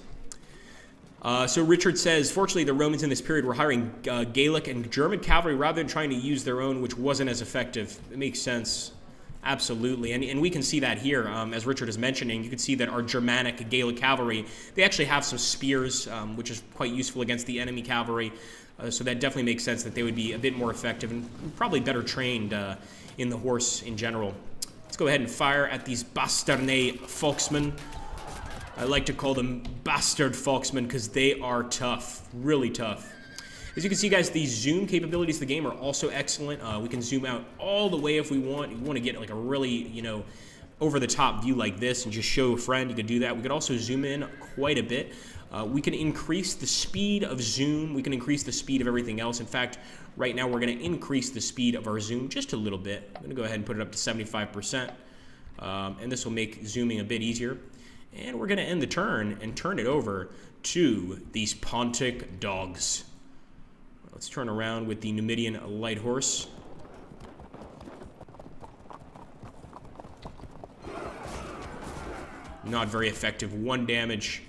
So Richard says, fortunately, the Romans in this period were hiring Gallic and German cavalry rather than trying to use their own, which wasn't as effective. It makes sense. Absolutely. And we can see that here, as Richard is mentioning. You can see that our Germanic Gallic cavalry, they actually have some spears, which is quite useful against the enemy cavalry. So that definitely makes sense that they would be a bit more effective and probably better trained in the horse in general. Let's go ahead and fire at these Bastarnais Volksmen. I like to call them bastard Volksmen because they are tough, really tough. As you can see, guys, the zoom capabilities of the game are also excellent. We can zoom out all the way if we want. You want to get like a really, you know, over-the-top view like this and just show a friend. You could do that. We could also zoom in quite a bit. We can increase the speed of zoom. We can increase the speed of everything else. In fact, right now we're going to increase the speed of our zoom just a little bit. I'm going to go ahead and put it up to 75%. And this will make zooming a bit easier. And we're going to end the turn and turn it over to these Pontic dogs. Let's turn around with the Numidian light horse. Not very effective. 1 damage.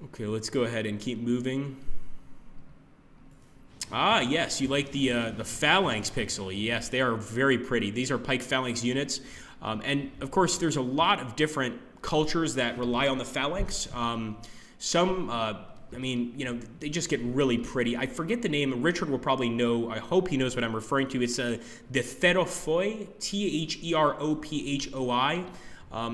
Okay, let's go ahead and keep moving. Ah, yes, you like the Phalanx pixel. Yes, they are very pretty. These are Pike Phalanx units. And, of course, there's a lot of different cultures that rely on the Phalanx. Some, I mean, you know, they just get really pretty. I forget the name. Richard will probably know. I hope he knows what I'm referring to. It's the Therophoi, Therophoi.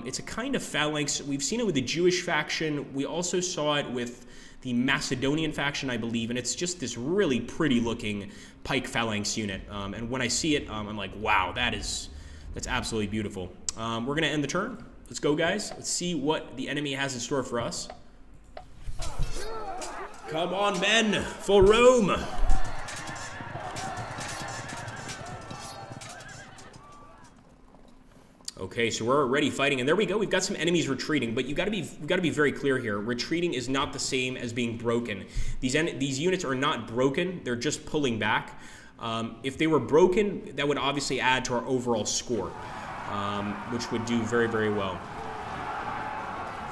It's a kind of phalanx. We've seen it with the Jewish faction. We also saw it with the Macedonian faction, I believe, and it's just this really pretty looking Pike Phalanx unit. And when I see it, I'm like, wow, that's absolutely beautiful. We're going to end the turn. Let's go, guys. Let's see what the enemy has in store for us. Come on, men, for Rome. Okay, so we're already fighting, and there we go. We've got some enemies retreating, but we've got to be very clear here. Retreating is not the same as being broken. These units are not broken; they're just pulling back. If they were broken, that would obviously add to our overall score, which would do very, very well.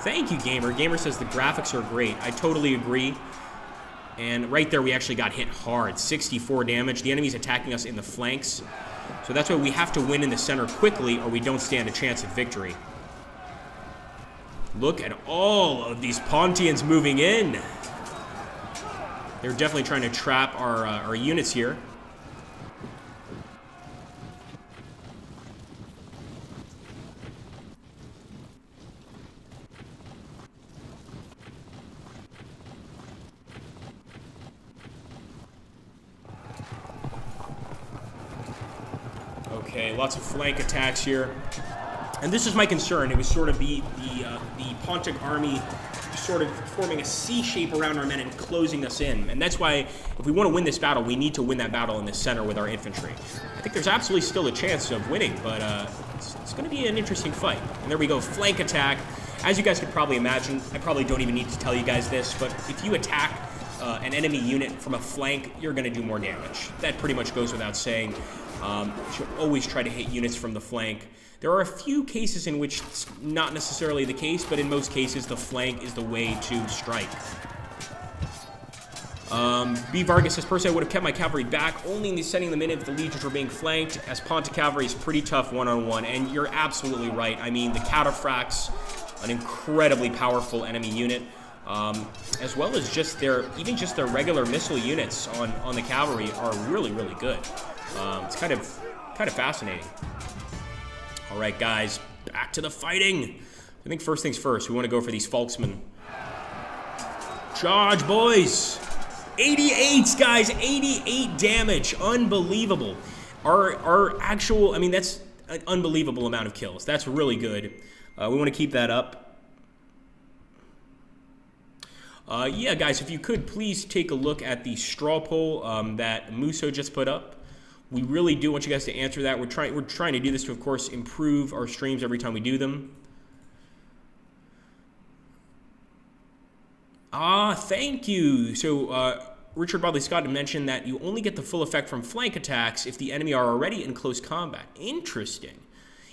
Thank you, Gamer. Gamer says the graphics are great. I totally agree. And right there, we actually got hit hard. 64 damage. The enemy's attacking us in the flanks. So that's why we have to win in the center quickly or we don't stand a chance at victory. Look at all of these Pontians moving in. They're definitely trying to trap our units here. Okay, lots of flank attacks here. And this is my concern. It was sort of the Pontic army sort of forming a C shape around our men and closing us in. And that's why, if we want to win this battle, we need to win that battle in the center with our infantry. I think there's absolutely still a chance of winning, but it's going to be an interesting fight. And there we go, flank attack. As you guys could probably imagine, I probably don't even need to tell you guys this, but if you attack an enemy unit from a flank, you're going to do more damage. That pretty much goes without saying. You should always try to hit units from the flank. There are a few cases in which it's not necessarily the case, but in most cases, the flank is the way to strike. B. Vargas says, personally, I would have kept my cavalry back, only sending them in if the legions were being flanked, as Ponta cavalry is pretty tough one-on-one. And you're absolutely right. I mean, the cataphracts, an incredibly powerful enemy unit, as well as just even just their regular missile units on the cavalry are really, really good. It's kind of fascinating. All right, guys, back to the fighting. I think first things first, we want to go for these Falksmen. Charge, boys! 88, guys, 88 damage, unbelievable. Our actual, I mean, that's an unbelievable amount of kills. That's really good. We want to keep that up. Yeah, guys, if you could please take a look at the straw poll that Muso just put up. We really do want you guys to answer that. We're trying to do this to, of course, improve our streams every time we do them. Thank you. So, Richard Bodley Scott mentioned that you only get the full effect from flank attacks if the enemy are already in close combat. Interesting.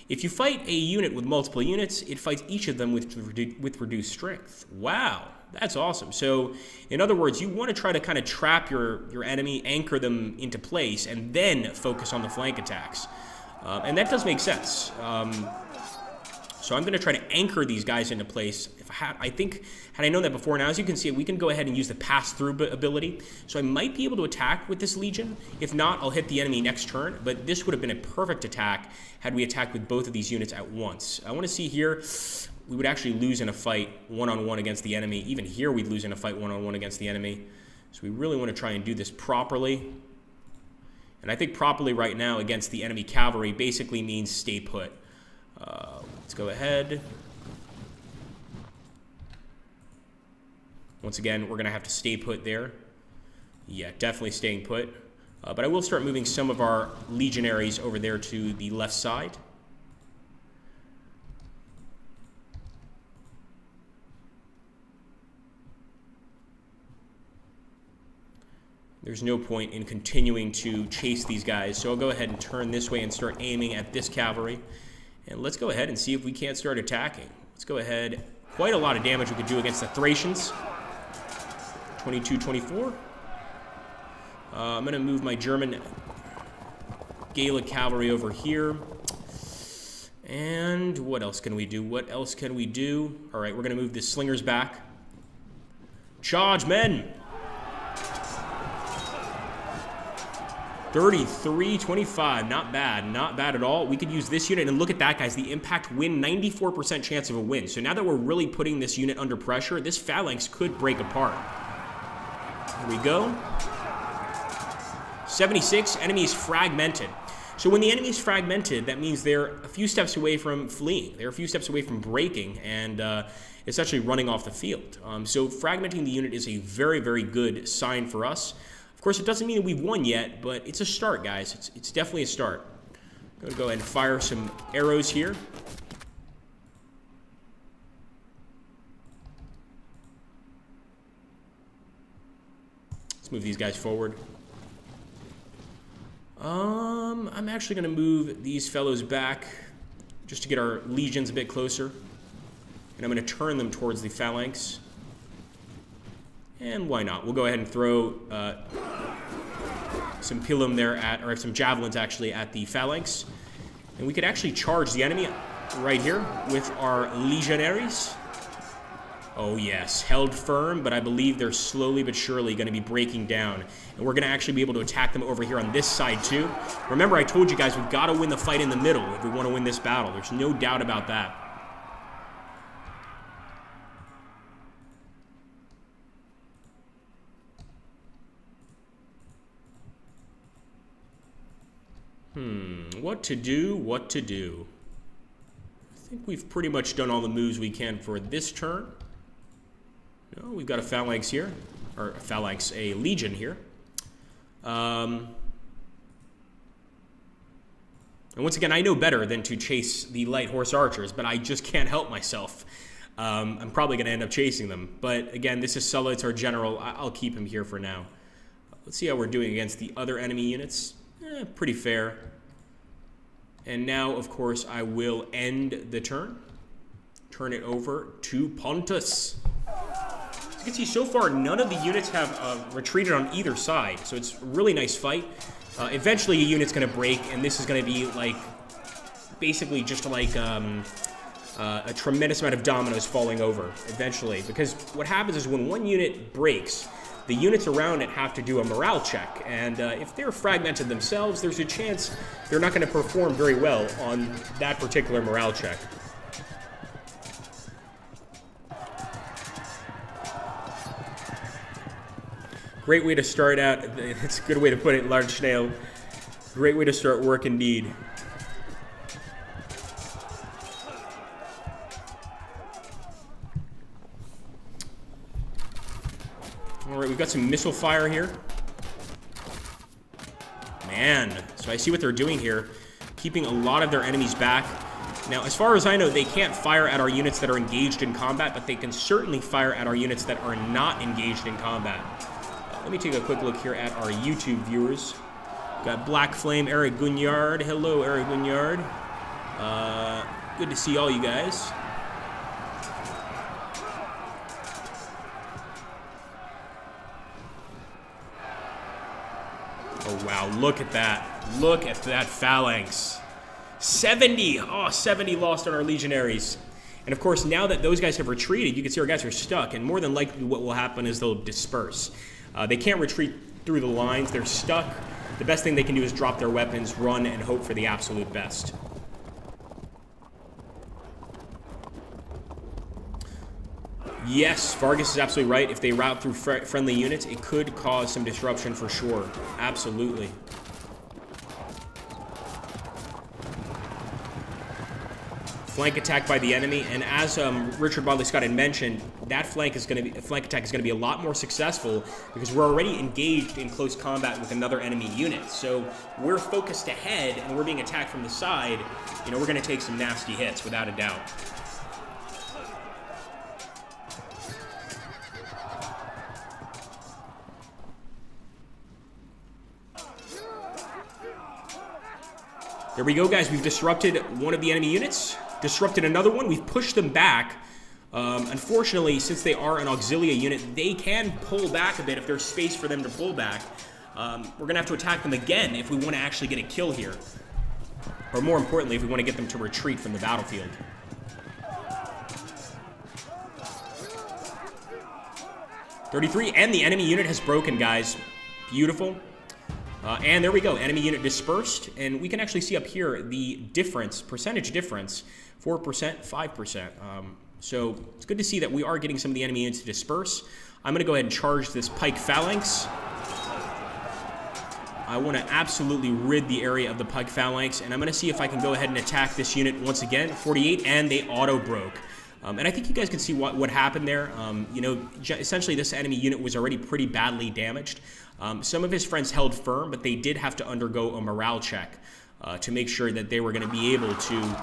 If you fight a unit with multiple units, it fights each of them with reduced strength. Wow, that's awesome. So, in other words, you want to try to kind of trap your enemy, anchor them into place, and then focus on the flank attacks. And that does make sense. So I'm going to try to anchor these guys into place. I think, had I known that before, now as you can see, we can go ahead and use the pass-through ability. So I might be able to attack with this Legion. If not, I'll hit the enemy next turn. But this would have been a perfect attack had we attacked with both of these units at once. I want to see here, we would actually lose in a fight one-on-one against the enemy. Even here, we'd lose in a fight one-on-one against the enemy. So we really want to try and do this properly. And I think properly right now against the enemy cavalry basically means stay put. Let's go ahead. Once again, we're going to have to stay put there. Yeah, definitely staying put. But I will start moving some of our Legionaries over there to the left side. There's no point in continuing to chase these guys, so I'll go ahead and turn this way and start aiming at this cavalry. And let's go ahead and see if we can't start attacking. Let's go ahead. Quite a lot of damage we could do against the Thracians. 22-24. I'm going to move my German Gallic cavalry over here. And what else can we do? What else can we do? All right, we're going to move the slingers back. Charge, men! 33-25, not bad, not bad at all. We could use this unit, and look at that, guys, the impact win, 94% chance of a win. So now that we're really putting this unit under pressure, this phalanx could break apart. Here we go. 76, enemy is fragmented. So when the enemy is fragmented, that means they're a few steps away from fleeing. They're a few steps away from breaking, and it's actually running off the field. So fragmenting the unit is a very, very good sign for us. Of course, it doesn't mean that we've won yet, but it's a start, guys. It's definitely a start. I'm going to go ahead and fire some arrows here. Let's move these guys forward. I'm actually going to move these fellows back just to get our legions a bit closer. And I'm going to turn them towards the phalanx. And why not? We'll go ahead and throw some pilum there or some javelins actually at the phalanx. And we could actually charge the enemy right here with our legionaries. Oh yes, held firm, but I believe they're slowly but surely going to be breaking down. And we're going to actually be able to attack them over here on this side too. Remember, I told you guys, we've got to win the fight in the middle if we want to win this battle. There's no doubt about that. What to do, what to do. I think we've pretty much done all the moves we can for this turn. No, we've got a phalanx here, or a phalanx, a legion here. And once again, I know better than to chase the light horse archers, but I just can't help myself. I'm probably going to end up chasing them. But again, this is Sulla, it's our general. I'll keep him here for now. Let's see how we're doing against the other enemy units. Pretty fair. And now, of course, I will end the turn. Turn it over to Pontus. Let's You can see so far none of the units have retreated on either side, so it's a really nice fight. Eventually a unit's going to break, and this is going to be like basically just like a tremendous amount of dominoes falling over eventually, because what happens is when one unit breaks, the units around it have to do a morale check, and if they're fragmented themselves, there's a chance they're not going to perform very well on that particular morale check. Great way to start out. It's a good way to put it, Large Snail. Great way to start work indeed. All right, we've got some missile fire here. Man, so I see what they're doing here, keeping a lot of their enemies back. Now, as far as I know, they can't fire at our units that are engaged in combat, but they can certainly fire at our units that are not engaged in combat. Let me take a quick look here at our YouTube viewers. Got Black Flame, Eric Gunyard. Hello, Eric Gunyard. Good to see all you guys. Oh, wow, look at that. Look at that phalanx. 70! Oh, 70 lost on our Legionaries. And of course, now that those guys have retreated, you can see our guys are stuck, and more than likely what will happen is they'll disperse. They can't retreat through the lines. They're stuck. The best thing they can do is drop their weapons, run, and hope for the absolute best. Yes, Vargas is absolutely right. If they route through friendly units, it could cause some disruption for sure. Absolutely. Flank attack by the enemy, and as Richard Bodley Scott had mentioned, that flank attack is going to be a lot more successful because we're already engaged in close combat with another enemy unit. So we're focused ahead, and we're being attacked from the side. You know, we're going to take some nasty hits without a doubt. There we go, guys. We've disrupted one of the enemy units. Disrupted another one. We've pushed them back. Unfortunately, since they are an auxilia unit, they can pull back a bit if there's space for them to pull back. We're going to have to attack them again if we want to actually get a kill here. Or more importantly, if we want to get them to retreat from the battlefield. .33, and the enemy unit has broken, guys. Beautiful. And there we go, enemy unit dispersed, and we can actually see up here the difference, percentage difference, 4%, 5%. So it's good to see that we are getting some of the enemy units to disperse. I'm going to go ahead and charge this Pike Phalanx. I want to absolutely rid the area of the Pike Phalanx, and I'm going to see if I can go ahead and attack this unit once again. 48, and they auto-broke. And I think you guys can see what happened there. You know, essentially this enemy unit was already pretty badly damaged. Some of his friends held firm, but they did have to undergo a morale check to make sure that they were going to be able to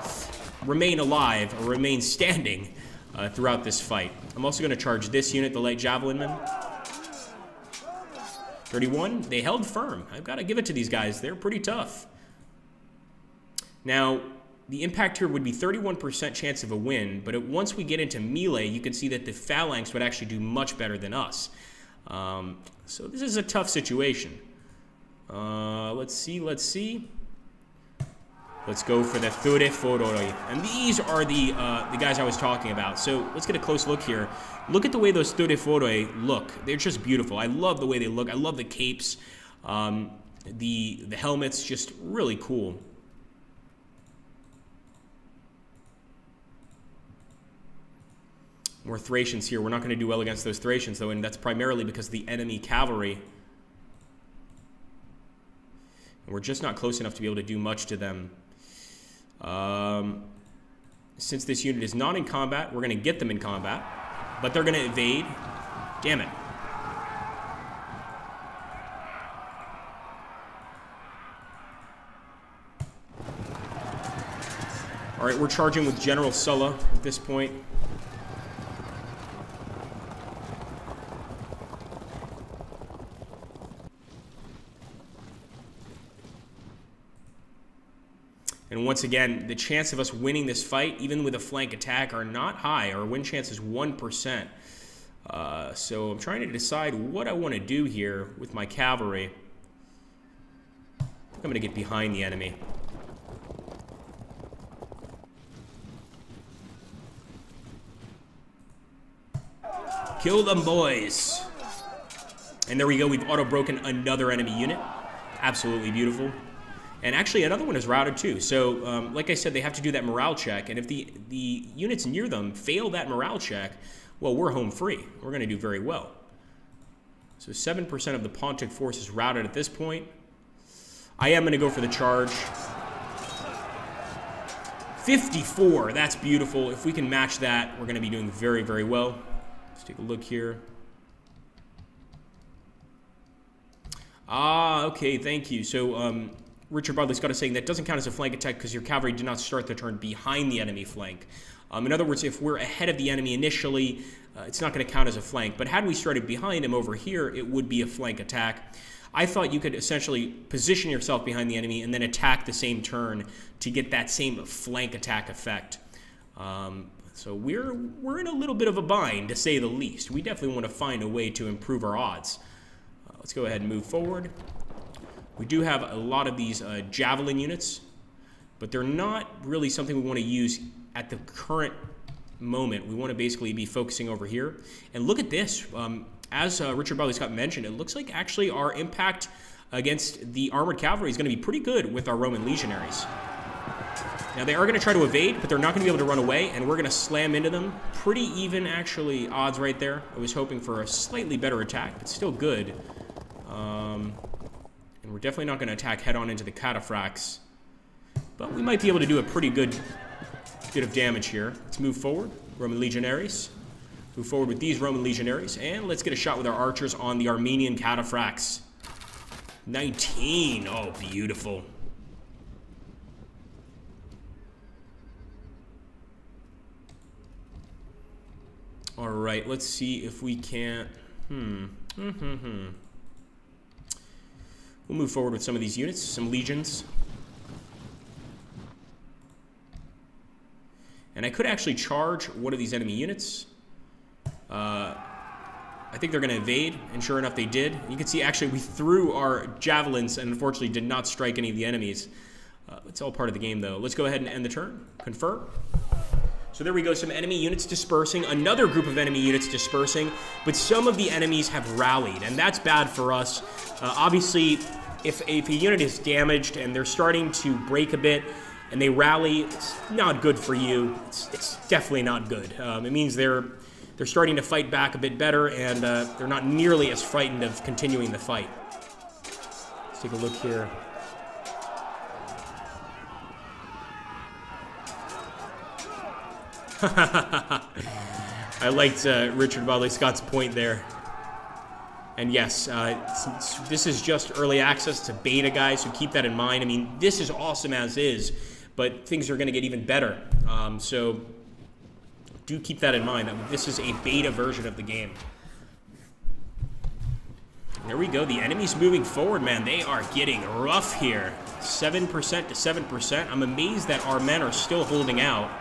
remain alive or remain standing throughout this fight. I'm also going to charge this unit, the light javelin men. 31, they held firm. I've got to give it to these guys. They're pretty tough. Now, the impact here would be 31% chance of a win, but once we get into melee, you can see that the phalanx would actually do much better than us. So this is a tough situation. Let's see. Let's go for the Thracians. And these are the guys I was talking about. So let's get a close look here. Look at the way those Thracians look. They're just beautiful. I love the way they look. I love the capes. The helmets, just really cool. More Thracians here. We're not going to do well against those Thracians, though, and that's primarily because of the enemy cavalry. And we're just not close enough to be able to do much to them. Since this unit is not in combat, we're going to get them in combat, but they're going to evade. Damn it. All right, we're charging with General Sulla at this point. And once again, the chance of us winning this fight, even with a flank attack, are not high. Our win chance is 1%. So I'm trying to decide what I want to do here with my cavalry. I think I'm going to get behind the enemy. Kill them, boys. And there we go. We've auto-broken another enemy unit. Absolutely beautiful. And actually, another one is routed too. So, like I said, they have to do that morale check. And if the units near them fail that morale check, well, we're home free. We're going to do very well. So 7% of the Pontic force is routed at this point. I am going to go for the charge. 54. That's beautiful. If we can match that, we're going to be doing very, very well. Let's take a look here. Ah, okay, thank you. So, Richard Bodley Scott is saying that doesn't count as a flank attack because your cavalry did not start the turn behind the enemy flank. In other words, if we're ahead of the enemy initially, it's not going to count as a flank. But had we started behind him over here, it would be a flank attack. I thought you could essentially position yourself behind the enemy and then attack the same turn to get that same flank attack effect. So we're in a little bit of a bind, to say the least. We definitely want to find a way to improve our odds. Let's go ahead and move forward. We do have a lot of these Javelin units, but they're not really something we want to use at the current moment. We want to basically be focusing over here. And look at this. As Richard Bodley Scott mentioned, it looks like actually our impact against the armored cavalry is going to be pretty good with our Roman legionaries. Now, they are going to try to evade, but they're not going to be able to run away, and we're going to slam into them. Pretty even, actually, odds right there. I was hoping for a slightly better attack, but still good. And we're definitely not going to attack head-on into the cataphracts. But we might be able to do a pretty good bit of damage here. Let's move forward. Roman legionaries. Move forward with these Roman legionaries. And let's get a shot with our archers on the Armenian cataphracts. 19. Oh, beautiful. All right, let's see if we can't... We'll move forward with some of these units, some legions. And I could actually charge one of these enemy units. I think they're going to evade, and sure enough they did. You can see actually we threw our javelins and unfortunately did not strike any of the enemies. It's all part of the game though. Let's go ahead and end the turn. Confirm. So there we go, some enemy units dispersing, another group of enemy units dispersing, but some of the enemies have rallied, and that's bad for us. Obviously, if a unit is damaged and they're starting to break a bit and they rally, it's not good for you. It's definitely not good. It means they're starting to fight back a bit better, and they're not nearly as frightened of continuing the fight. Let's take a look here. I liked Richard Bodley Scott's point there. And yes, this is just early access to beta, guys, so keep that in mind. I mean, this is awesome as is, but things are going to get even better. So do keep that in mind. This is a beta version of the game. There we go. The enemy's moving forward, man. They are getting rough here. 7% to 7%. I'm amazed that our men are still holding out,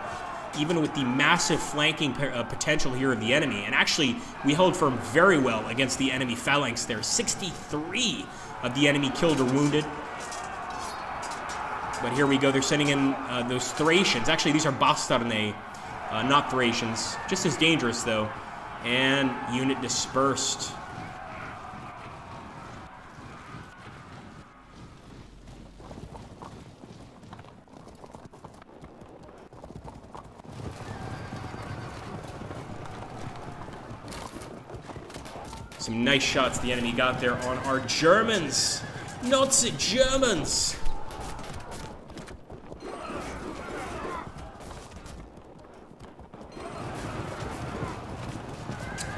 even with the massive flanking potential here of the enemy. And actually, we held firm very well against the enemy phalanx there. 63 of the enemy killed or wounded. But here we go. They're sending in those Thracians. Actually, these are Bastarnae, not Thracians. Just as dangerous, though. And unit dispersed. Some nice shots the enemy got there on our Germans. Nazi Germans.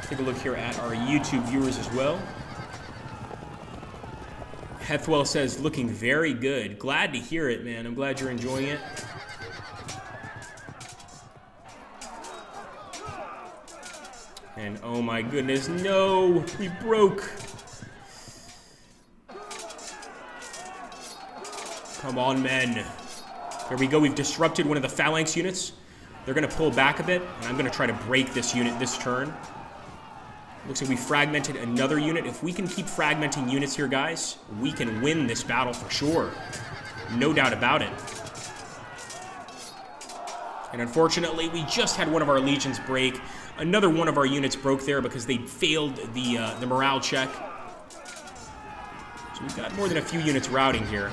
Take a look here at our YouTube viewers as well. Hethwell says, looking very good. Glad to hear it, man. I'm glad you're enjoying it. And oh my goodness, no, we broke. Come on, men. Here we go, we've disrupted one of the phalanx units. They're gonna pull back a bit, and I'm gonna try to break this unit this turn. Looks like we fragmented another unit. If we can keep fragmenting units here, guys, we can win this battle for sure. No doubt about it. And unfortunately, we just had one of our legions break. Another one of our units broke there because they failed the morale check. So we've got more than a few units routing here.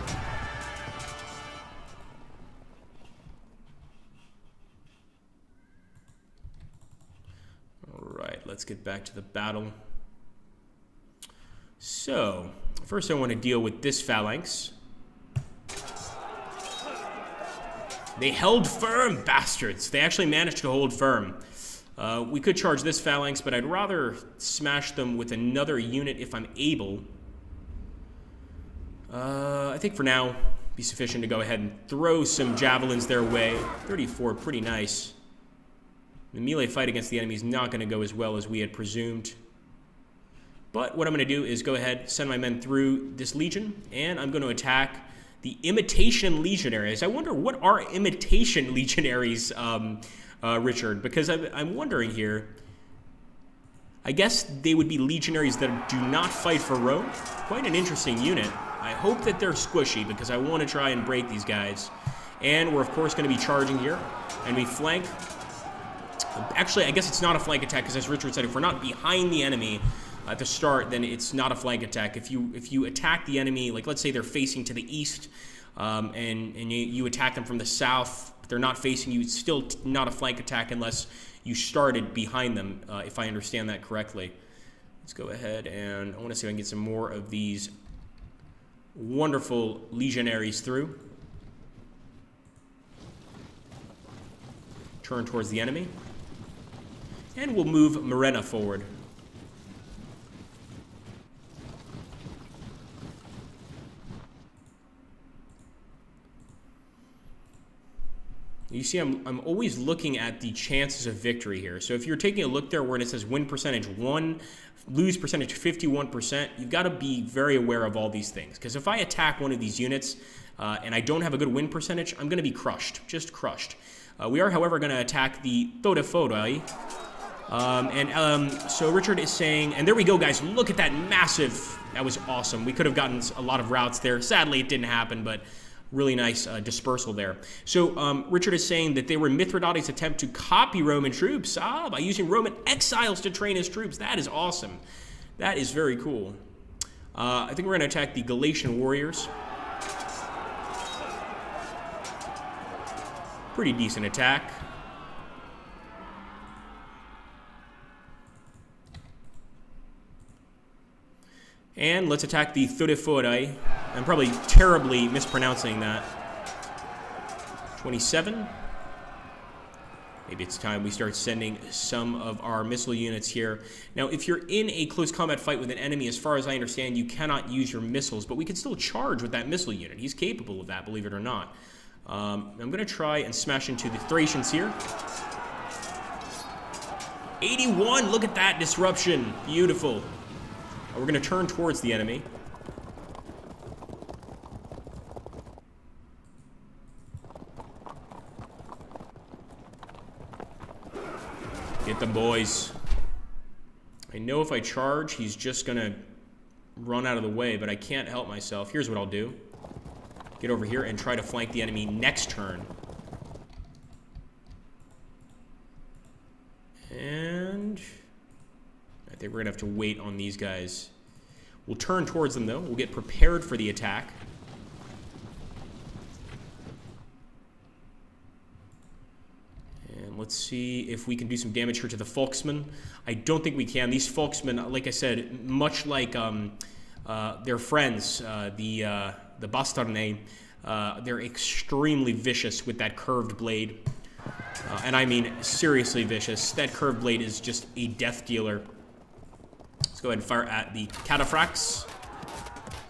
Alright, let's get back to the battle. So, first I want to deal with this phalanx. They held firm, bastards. They actually managed to hold firm. We could charge this phalanx, but I'd rather smash them with another unit if I'm able. I think for now, be sufficient to go ahead and throw some javelins their way. 34, pretty nice. The melee fight against the enemy is not going to go as well as we had presumed. But what I'm going to do is go ahead, send my men through this legion, and I'm going to attack the imitation legionaries. I wonder, what are imitation legionaries, Richard? Because I'm wondering here. I guess they would be legionaries that do not fight for Rome. Quite an interesting unit. I hope that they're squishy because I want to try and break these guys. And we're, of course, going to be charging here. And we flank. Actually, I guess it's not a flank attack because, as Richard said, if we're not behind the enemy at the start, then it's not a flank attack. If you attack the enemy, like let's say they're facing to the east, and you attack them from the south, they're not facing you, it's still not a flank attack unless you started behind them, if I understand that correctly. Let's go ahead and I want to see if I can get some more of these wonderful legionaries through. Turn towards the enemy. And we'll move Murena forward. You see, I'm always looking at the chances of victory here. So if you're taking a look there where it says win percentage 1, lose percentage 51%, you've got to be very aware of all these things. Because if I attack one of these units and I don't have a good win percentage, I'm going to be crushed, just crushed. We are, however, going to attack the Thracians. So Richard is saying, and there we go, guys. Look at that massive, that was awesome. We could have gotten a lot of routes there. Sadly, it didn't happen, but really nice dispersal there. So Richard is saying that they were Mithridates' attempt to copy Roman troops by using Roman exiles to train his troops. That is awesome. That is very cool. I think we're going to attack the Galatian warriors. Pretty decent attack. And let's attack the Thracians. I'm probably terribly mispronouncing that. 27. Maybe it's time we start sending some of our missile units here. Now, if you're in a close combat fight with an enemy, as far as I understand, you cannot use your missiles, but we can still charge with that missile unit. He's capable of that, believe it or not. I'm going to try and smash into the Thracians here. 81, look at that disruption. Beautiful. We're going to turn towards the enemy. Get them, boys. I know if I charge, he's just going to run out of the way, but I can't help myself. Here's what I'll do. Get over here and try to flank the enemy next turn. And I think we're going to have to wait on these guys. We'll turn towards them, though. We'll get prepared for the attack. And let's see if we can do some damage here to the Folksmen. I don't think we can. These Folksmen, like I said, much like their friends, the Bastarnae, they're extremely vicious with that curved blade. And I mean seriously vicious. That curved blade is just a death dealer. Let's go ahead and fire at the cataphracts.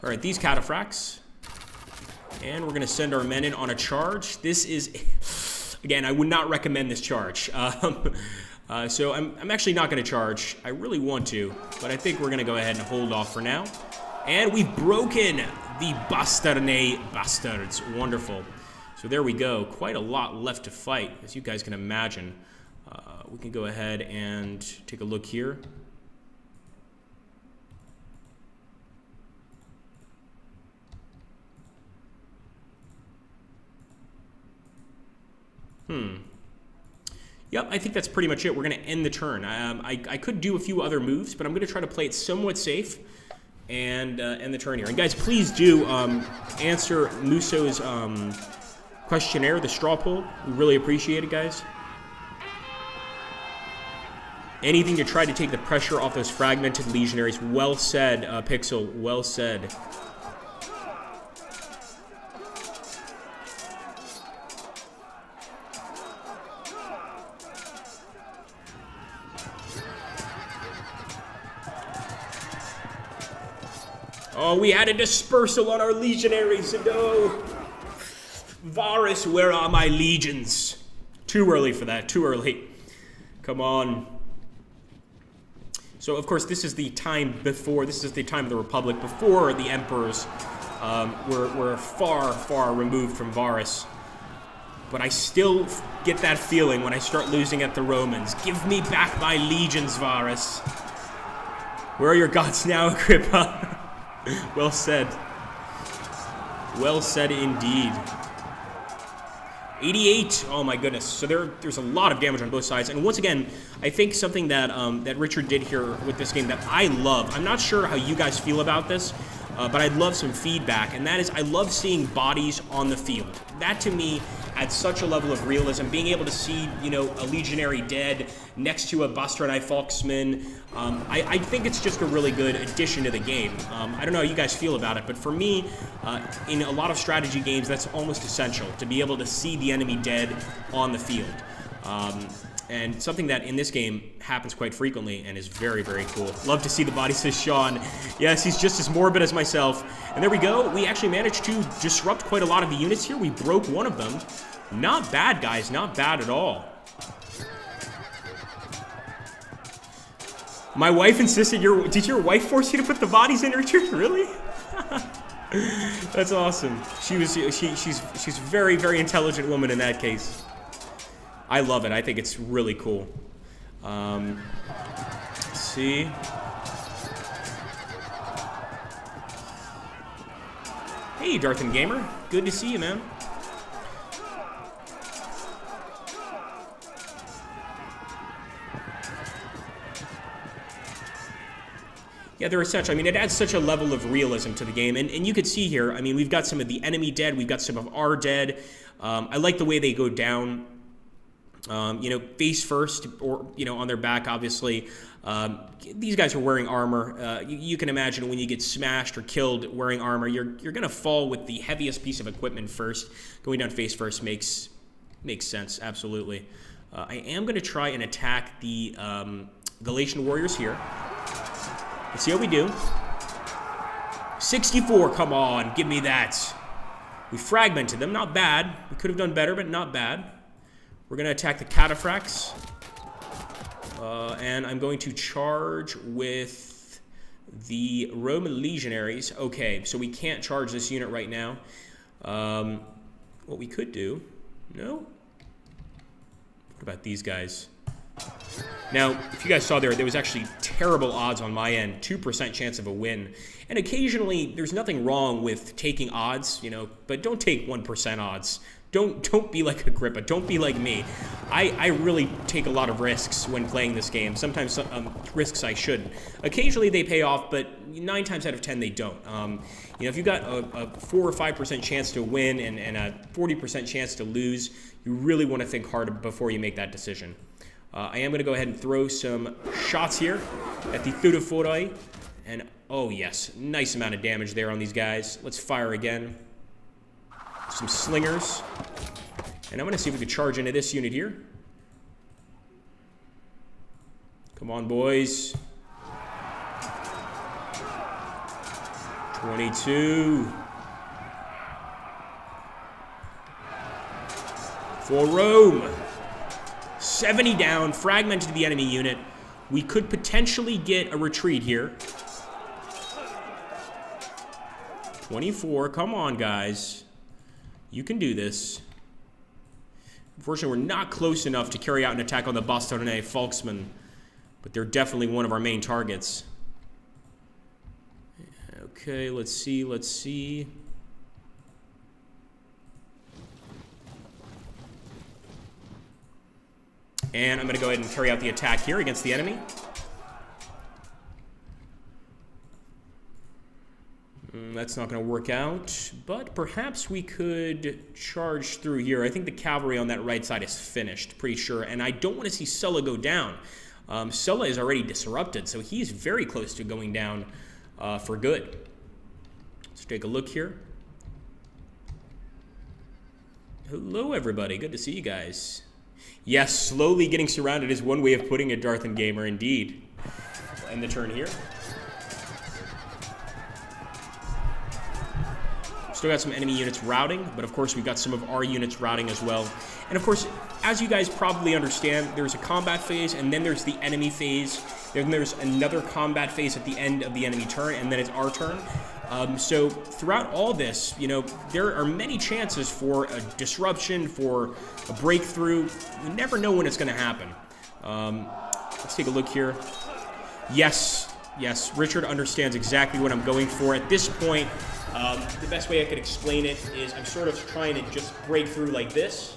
All right, these cataphracts. And we're going to send our men in on a charge. This is, again, I would not recommend this charge. So I'm actually not going to charge. I really want to, but I think we're going to go ahead and hold off for now. And we've broken the Bastarnae bastards. Wonderful. So there we go. Quite a lot left to fight, as you guys can imagine. We can go ahead and take a look here. Yep, I think that's pretty much it. We're going to end the turn. I could do a few other moves, but I'm going to try to play it somewhat safe and end the turn here. And guys, please do answer Muso's questionnaire, the straw poll. We really appreciate it, guys. Anything to try to take the pressure off those fragmented legionaries. Well said, Pixel. Well said. Oh, we had a dispersal on our legionaries. No. Varus, where are my legions? Too early for that. Too early. Come on. So, of course, this is the time before. This is the time of the Republic before the emperors were far, far removed from Varus. But I still get that feeling when I start losing at the Romans. Give me back my legions, Varus. Where are your gods now, Agrippa? Well said. Well said indeed. 88. Oh my goodness. So there's a lot of damage on both sides. And once again, I think something that that Richard did here with this game that I love. I'm not sure how you guys feel about this, but I'd love some feedback. And that is, I love seeing bodies on the field. That to me adds such a level of realism. Being able to see, you know, a legionary dead next to a Bastardai Volksman. I think it's just a really good addition to the game. I don't know how you guys feel about it, but for me, in a lot of strategy games, that's almost essential, to be able to see the enemy dead on the field. And something that in this game happens quite frequently and is very, very cool. Love to see the body, says Sean. Yes, he's just as morbid as myself. And there we go. We actually managed to disrupt quite a lot of the units here. We broke one of them. Not bad, guys. Not bad at all. My wife insisted did your wife force you to put the bodies in, Richard? Really? That's awesome. She's a very, very intelligent woman in that case. I love it. I think it's really cool. Let's see. Hey, Darthan Gamer. Good to see you, man. Yeah, they're essential. I mean, it adds such a level of realism to the game. And you could see here, I mean, we've got some of the enemy dead. We've got some of our dead. I like the way they go down. You know, face first, or, you know, on their back, obviously. These guys are wearing armor. You can imagine when you get smashed or killed wearing armor, you're going to fall with the heaviest piece of equipment first. Going down face first makes sense, absolutely. I am going to try and attack the Galatian warriors here. Let's see how we do. 64, come on, give me that. We fragmented them, not bad. We could have done better, but not bad. We're going to attack the cataphracts. And I'm going to charge with the Roman legionaries. Okay, so we can't charge this unit right now. What we could do... No? What about these guys? Now, if you guys saw there was actually terrible odds on my end. 2% chance of a win. And occasionally, there's nothing wrong with taking odds, you know, but don't take 1% odds. Don't be like Agrippa. Don't be like me. I really take a lot of risks when playing this game. Sometimes risks I shouldn't. Occasionally they pay off, but 9 times out of 10 they don't. You know, if you've got a 4 or 5% chance to win and a 40% chance to lose, you really want to think hard before you make that decision. I am going to go ahead and throw some shots here at the Theutophoroi. And, oh yes, nice amount of damage there on these guys. Let's fire again. Some slingers. And I'm going to see if we can charge into this unit here. Come on, boys. 22. For Rome. 70 down, fragmented the enemy unit. We could potentially get a retreat here. 24, come on, guys. You can do this. Unfortunately, we're not close enough to carry out an attack on the Bastardai Volksman, but they're definitely one of our main targets. Okay, let's see, let's see. And I'm going to go ahead and carry out the attack here against the enemy. That's not going to work out, but perhaps we could charge through here. I think the cavalry on that right side is finished, pretty sure, and I don't want to see Sulla go down. Sulla is already disrupted, so he's very close to going down for good. Let's take a look here. Hello, everybody. Good to see you guys. Yes, slowly getting surrounded is one way of putting it, Darthan Gamer, indeed. We'll end the turn here. Still got some enemy units routing, but of course we've got some of our units routing as well. And of course, as you guys probably understand, there's a combat phase, and then there's the enemy phase. Then there's another combat phase at the end of the enemy turn, and then it's our turn. So throughout all this, you know, there are many chances for a disruption, for a breakthrough. You never know when it's going to happen. Let's take a look here. Yes, Richard understands exactly what I'm going for. At this point, the best way I could explain it is I'm sort of trying to just break through like this.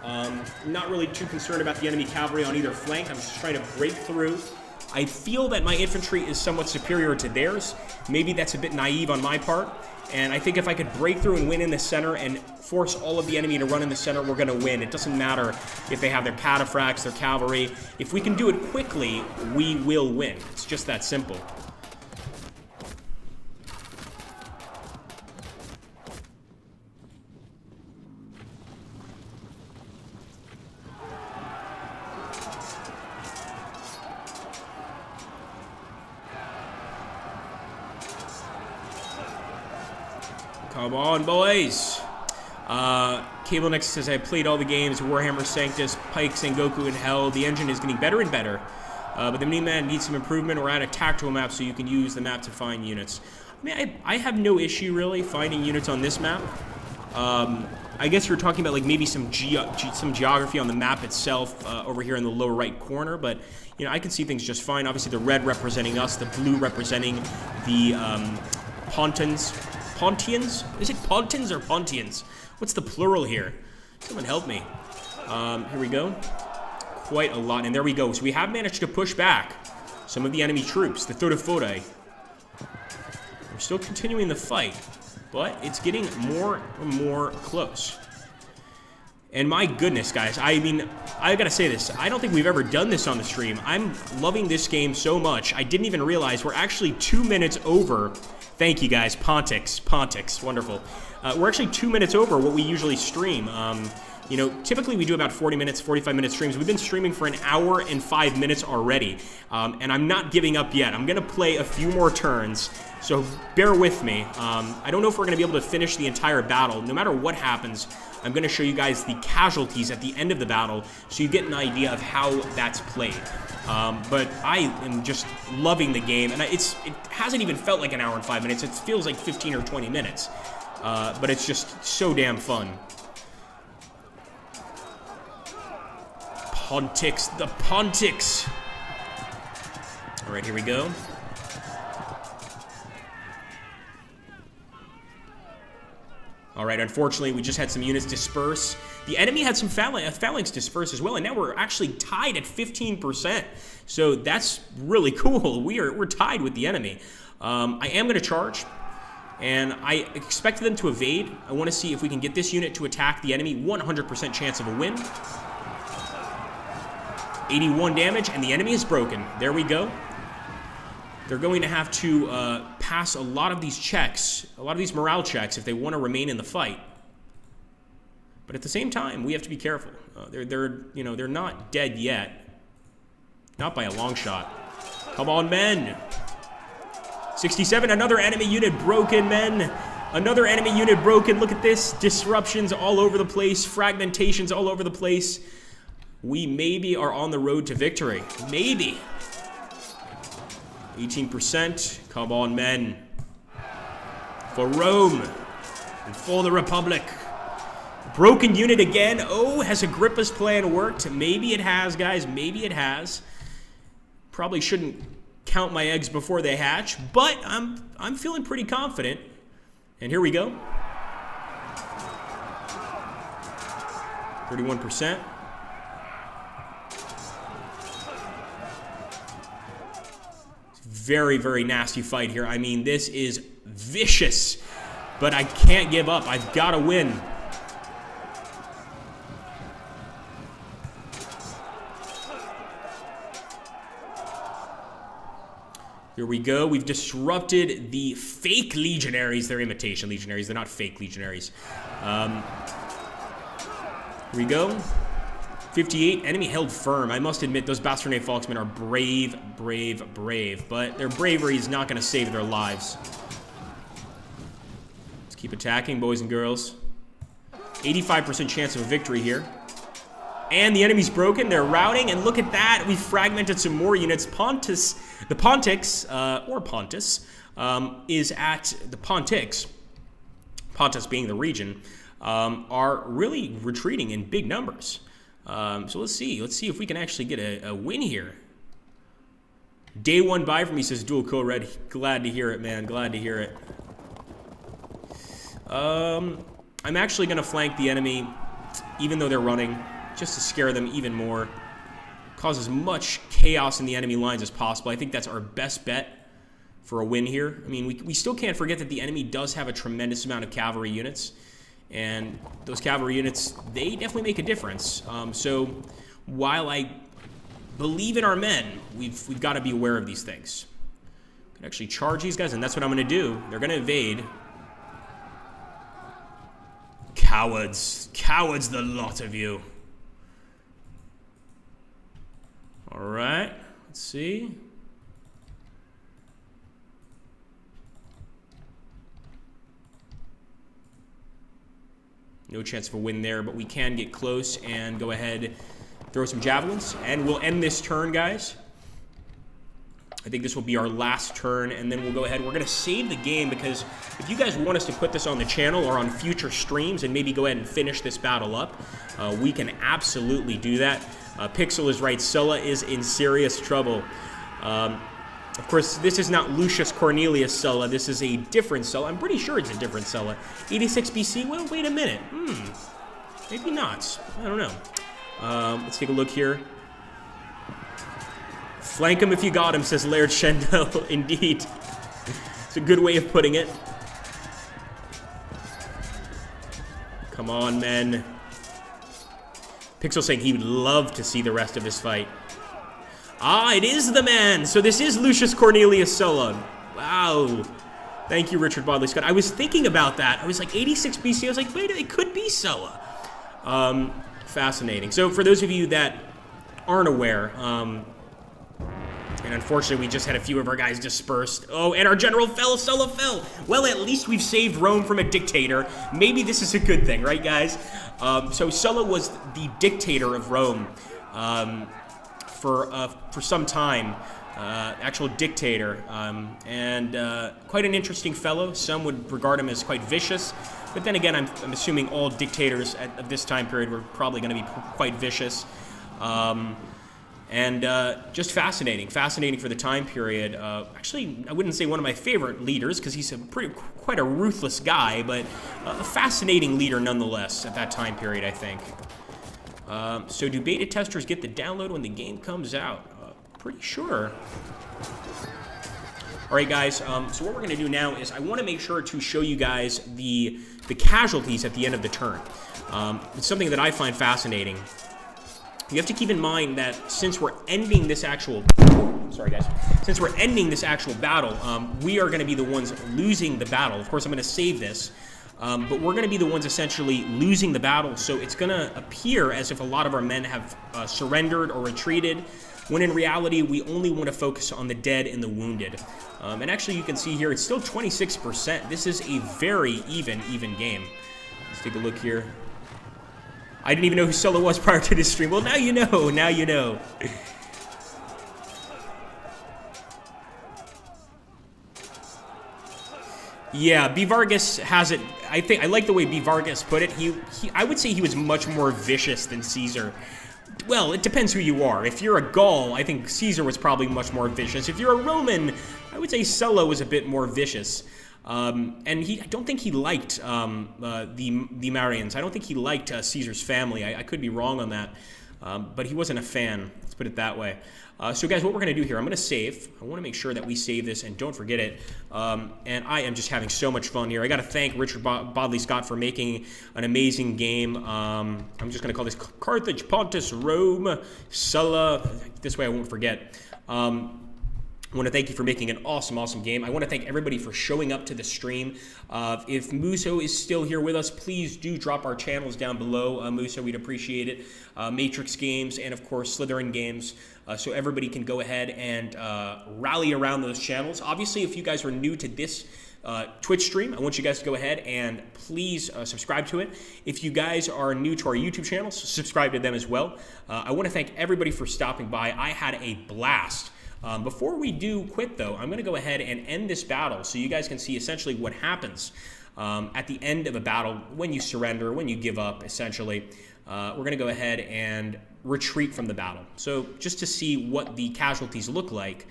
Not really too concerned about the enemy cavalry on either flank. I'm just trying to break through. I feel that my infantry is somewhat superior to theirs. Maybe that's a bit naive on my part. And I think if I could break through and win in the center and force all of the enemy to run in the center, we're going to win. It doesn't matter if they have their cataphracts, their cavalry. If we can do it quickly, we will win. It's just that simple. Come on, boys. Cable Next says, I played all the games, Warhammer Sanctus, Pike, Sengoku, and Hell. The engine is getting better and better. But the mini-man needs some improvement, or add a tactical map so you can use the map to find units. I mean, I have no issue, really, finding units on this map. I guess you're talking about, like, maybe some geography on the map itself over here in the lower right corner. But, you know, I can see things just fine. Obviously, the red representing us, the blue representing the Pontans. Pontians? Is it Pontans or Pontians? What's the plural here? Someone help me. Here we go. Quite a lot. And there we go. So we have managed to push back some of the enemy troops, the Thodophodi. We're still continuing the fight, but it's getting more and more close. And my goodness, guys, I mean, I gotta say this. I don't think we've ever done this on the stream. I'm loving this game so much. I didn't even realize we're actually 2 minutes over. Thank you, guys. Pontics. Wonderful. We're actually 2 minutes over what we usually stream. You know, typically we do about 40 minutes, 45-minute streams. We've been streaming for an hour and 5 minutes already. And I'm not giving up yet. I'm going to play a few more turns, so bear with me. I don't know if we're going to be able to finish the entire battle. No matter what happens, I'm going to show you guys the casualties at the end of the battle so you get an idea of how that's played. But I am just loving the game, and it hasn't even felt like an hour and 5 minutes. It feels like 15 or 20 minutes, but it's just so damn fun. The Pontics. All right, here we go. All right, unfortunately, we just had some units disperse. The enemy had some phalanx disperse as well, and now we're actually tied at 15%. So that's really cool. We're tied with the enemy. I am going to charge, and I expect them to evade. I want to see if we can get this unit to attack the enemy. 100% chance of a win. 81 damage, and the enemy is broken. There we go. They're going to have to pass a lot of these checks, a lot of these morale checks, if they want to remain in the fight. But at the same time, we have to be careful. They're not dead yet, not by a long shot. Come on, men. 67, another enemy unit broken, men. Another enemy unit broken. Look at this. Disruptions all over the place. Fragmentations all over the place. We maybe are on the road to victory. Maybe. 18%. Come on, men. For Rome. And for the Republic. Broken unit again. Oh, has Agrippa's plan worked? Maybe it has, guys. Maybe it has. Probably shouldn't count my eggs before they hatch, but I'm feeling pretty confident. And here we go. 31%. Very, very nasty fight here. I mean, this is vicious, but I can't give up. I've got to win. Here we go. We've disrupted the fake Legionaries. They're imitation Legionaries. They're not fake Legionaries. Here we go. 58. Enemy held firm. I must admit, those Bastarnate Falksmen are brave, brave, brave. But their bravery is not going to save their lives. Let's keep attacking, boys and girls. 85% chance of a victory here. And the enemy's broken. They're routing. And look at that. We fragmented some more units. Pontus, the Pontics, or Pontus, is at the Pontics. Pontus being the region, are really retreating in big numbers. So let's see. Let's see if we can actually get a win here. Day one bye for me, says Dual Co-Red. Glad to hear it, man. Glad to hear it. I'm actually going to flank the enemy, even though they're running, just to scare them even more. Cause as much chaos in the enemy lines as possible. I think that's our best bet for a win here. I mean, we still can't forget that the enemy does have a tremendous amount of cavalry units. And those cavalry units, they definitely make a difference. So while I believe in our men, we've got to be aware of these things. We can actually charge these guys, and that's what I'm going to do. They're going to evade. Cowards. Cowards, the lot of you. All right. Let's see. No chance of a win there, but we can get close and go ahead, throw some javelins, and we'll end this turn, guys. I think this will be our last turn, and then we'll go ahead. We're going to save the game because if you guys want us to put this on the channel or on future streams and maybe go ahead and finish this battle up, we can absolutely do that. Pixel is right. Sulla is in serious trouble. Of course, this is not Lucius Cornelius Sulla. This is a different Sulla. I'm pretty sure it's a different Sulla. 86 BC? Well, wait a minute. Maybe not. I don't know. Let's take a look here. Flank him if you got him, says Laird Shendel. Indeed. It's a good way of putting it. Come on, men. Pixel saying he would love to see the rest of this fight. Ah, it is the man. So this is Lucius Cornelius Sulla. Wow. Thank you, Richard Bodley Scott. I was thinking about that. I was like, 86 BC. I was like, wait, it could be Sulla. Fascinating. So for those of you that aren't aware, and unfortunately we just had a few of our guys dispersed. Oh, and our general fell. Sulla fell. Well, at least we've saved Rome from a dictator. Maybe this is a good thing, right, guys? So Sulla was the dictator of Rome. For some time, actual dictator, and quite an interesting fellow. Some would regard him as quite vicious, but then again, I'm assuming all dictators at this time period were probably going to be quite vicious, and just fascinating for the time period. Actually, I wouldn't say one of my favorite leaders because he's quite a ruthless guy, but a fascinating leader nonetheless at that time period, I think. So do beta testers get the download when the game comes out? Pretty sure. All right, guys. So what we're going to do now is I want to make sure to show you guys the casualties at the end of the turn. It's something that I find fascinating. You have to keep in mind that since we're ending this actual... Sorry, guys. Since we're ending this actual battle, we are going to be the ones losing the battle. Of course, I'm going to save this. But we're going to be the ones essentially losing the battle, so it's going to appear as if a lot of our men have surrendered or retreated, when in reality we only want to focus on the dead and the wounded. And actually you can see here it's still 26%. This is a very even game. Let's take a look here. I didn't even know who Sulla was prior to this stream. Well, now you know. Now you know. Yeah, B. Vargas has it. I like the way B. Vargas put it. I would say he was much more vicious than Caesar. Well, it depends who you are. If you're a Gaul, I think Caesar was probably much more vicious. If you're a Roman, I would say Sulla was a bit more vicious. And I don't think he liked the Marians. I don't think he liked Caesar's family. I could be wrong on that. but he wasn't a fan. Let's put it that way. So guys, what we're going to do here, I'm going to save. I want to make sure that we save this and don't forget it. And I am just having so much fun here. I got to thank Richard Bodley Scott for making an amazing game. I'm just going to call this Carthage, Pontus, Rome, Sulla. This way I won't forget. I want to thank you for making an awesome, awesome game. I want to thank everybody for showing up to the stream. If Muso is still here with us, please do drop our channels down below. Muso, we'd appreciate it. Matrix Games and, of course, Slytherin Games. So everybody can go ahead and rally around those channels. Obviously, if you guys are new to this Twitch stream, I want you guys to go ahead and please subscribe to it. If you guys are new to our YouTube channels, subscribe to them as well. I want to thank everybody for stopping by. I had a blast. Before we do quit, though, I'm going to go ahead and end this battle so you guys can see essentially what happens at the end of a battle when you surrender, when you give up, essentially. We're going to go ahead and retreat from the battle. So just to see what the casualties look like,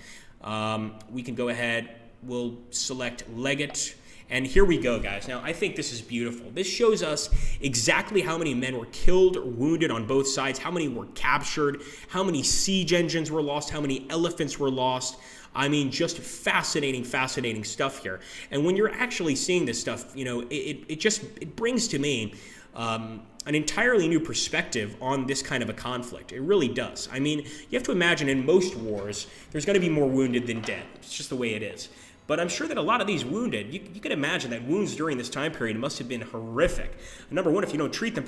we can go ahead, we'll select Legate. And here we go, guys. Now, I think this is beautiful. This shows us exactly how many men were killed or wounded on both sides, how many were captured, how many siege engines were lost, how many elephants were lost. I mean, just fascinating, fascinating stuff here. And when you're actually seeing this stuff, you know, it brings to me an entirely new perspective on this kind of a conflict. It really does. I mean, you have to imagine in most wars, there's going to be more wounded than dead. It's just the way it is. But I'm sure that a lot of these wounded, you can imagine that wounds during this time period must have been horrific. Number one, if you don't treat them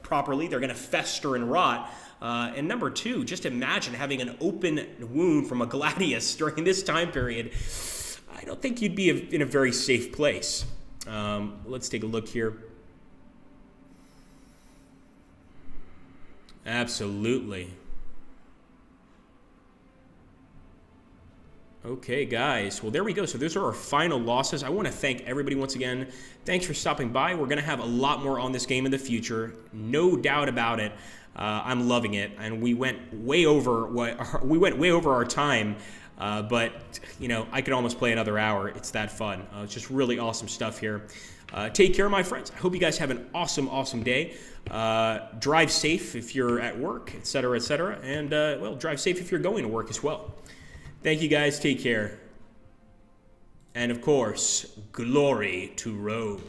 properly, they're going to fester and rot. And number two, just imagine having an open wound from a gladius during this time period. I don't think you'd be in a very safe place. Let's take a look here. Absolutely. Okay, guys. Well, there we go. So those are our final losses. I want to thank everybody once again. Thanks for stopping by. We're going to have a lot more on this game in the future. No doubt about it. I'm loving it, and we went way over our time. But you know, I could almost play another hour. It's that fun. It's just really awesome stuff here. Take care, my friends. I hope you guys have an awesome, awesome day. Drive safe if you're at work, etc., etc. And well, drive safe if you're going to work as well. Thank you, guys. Take care. And, of course, glory to Rome.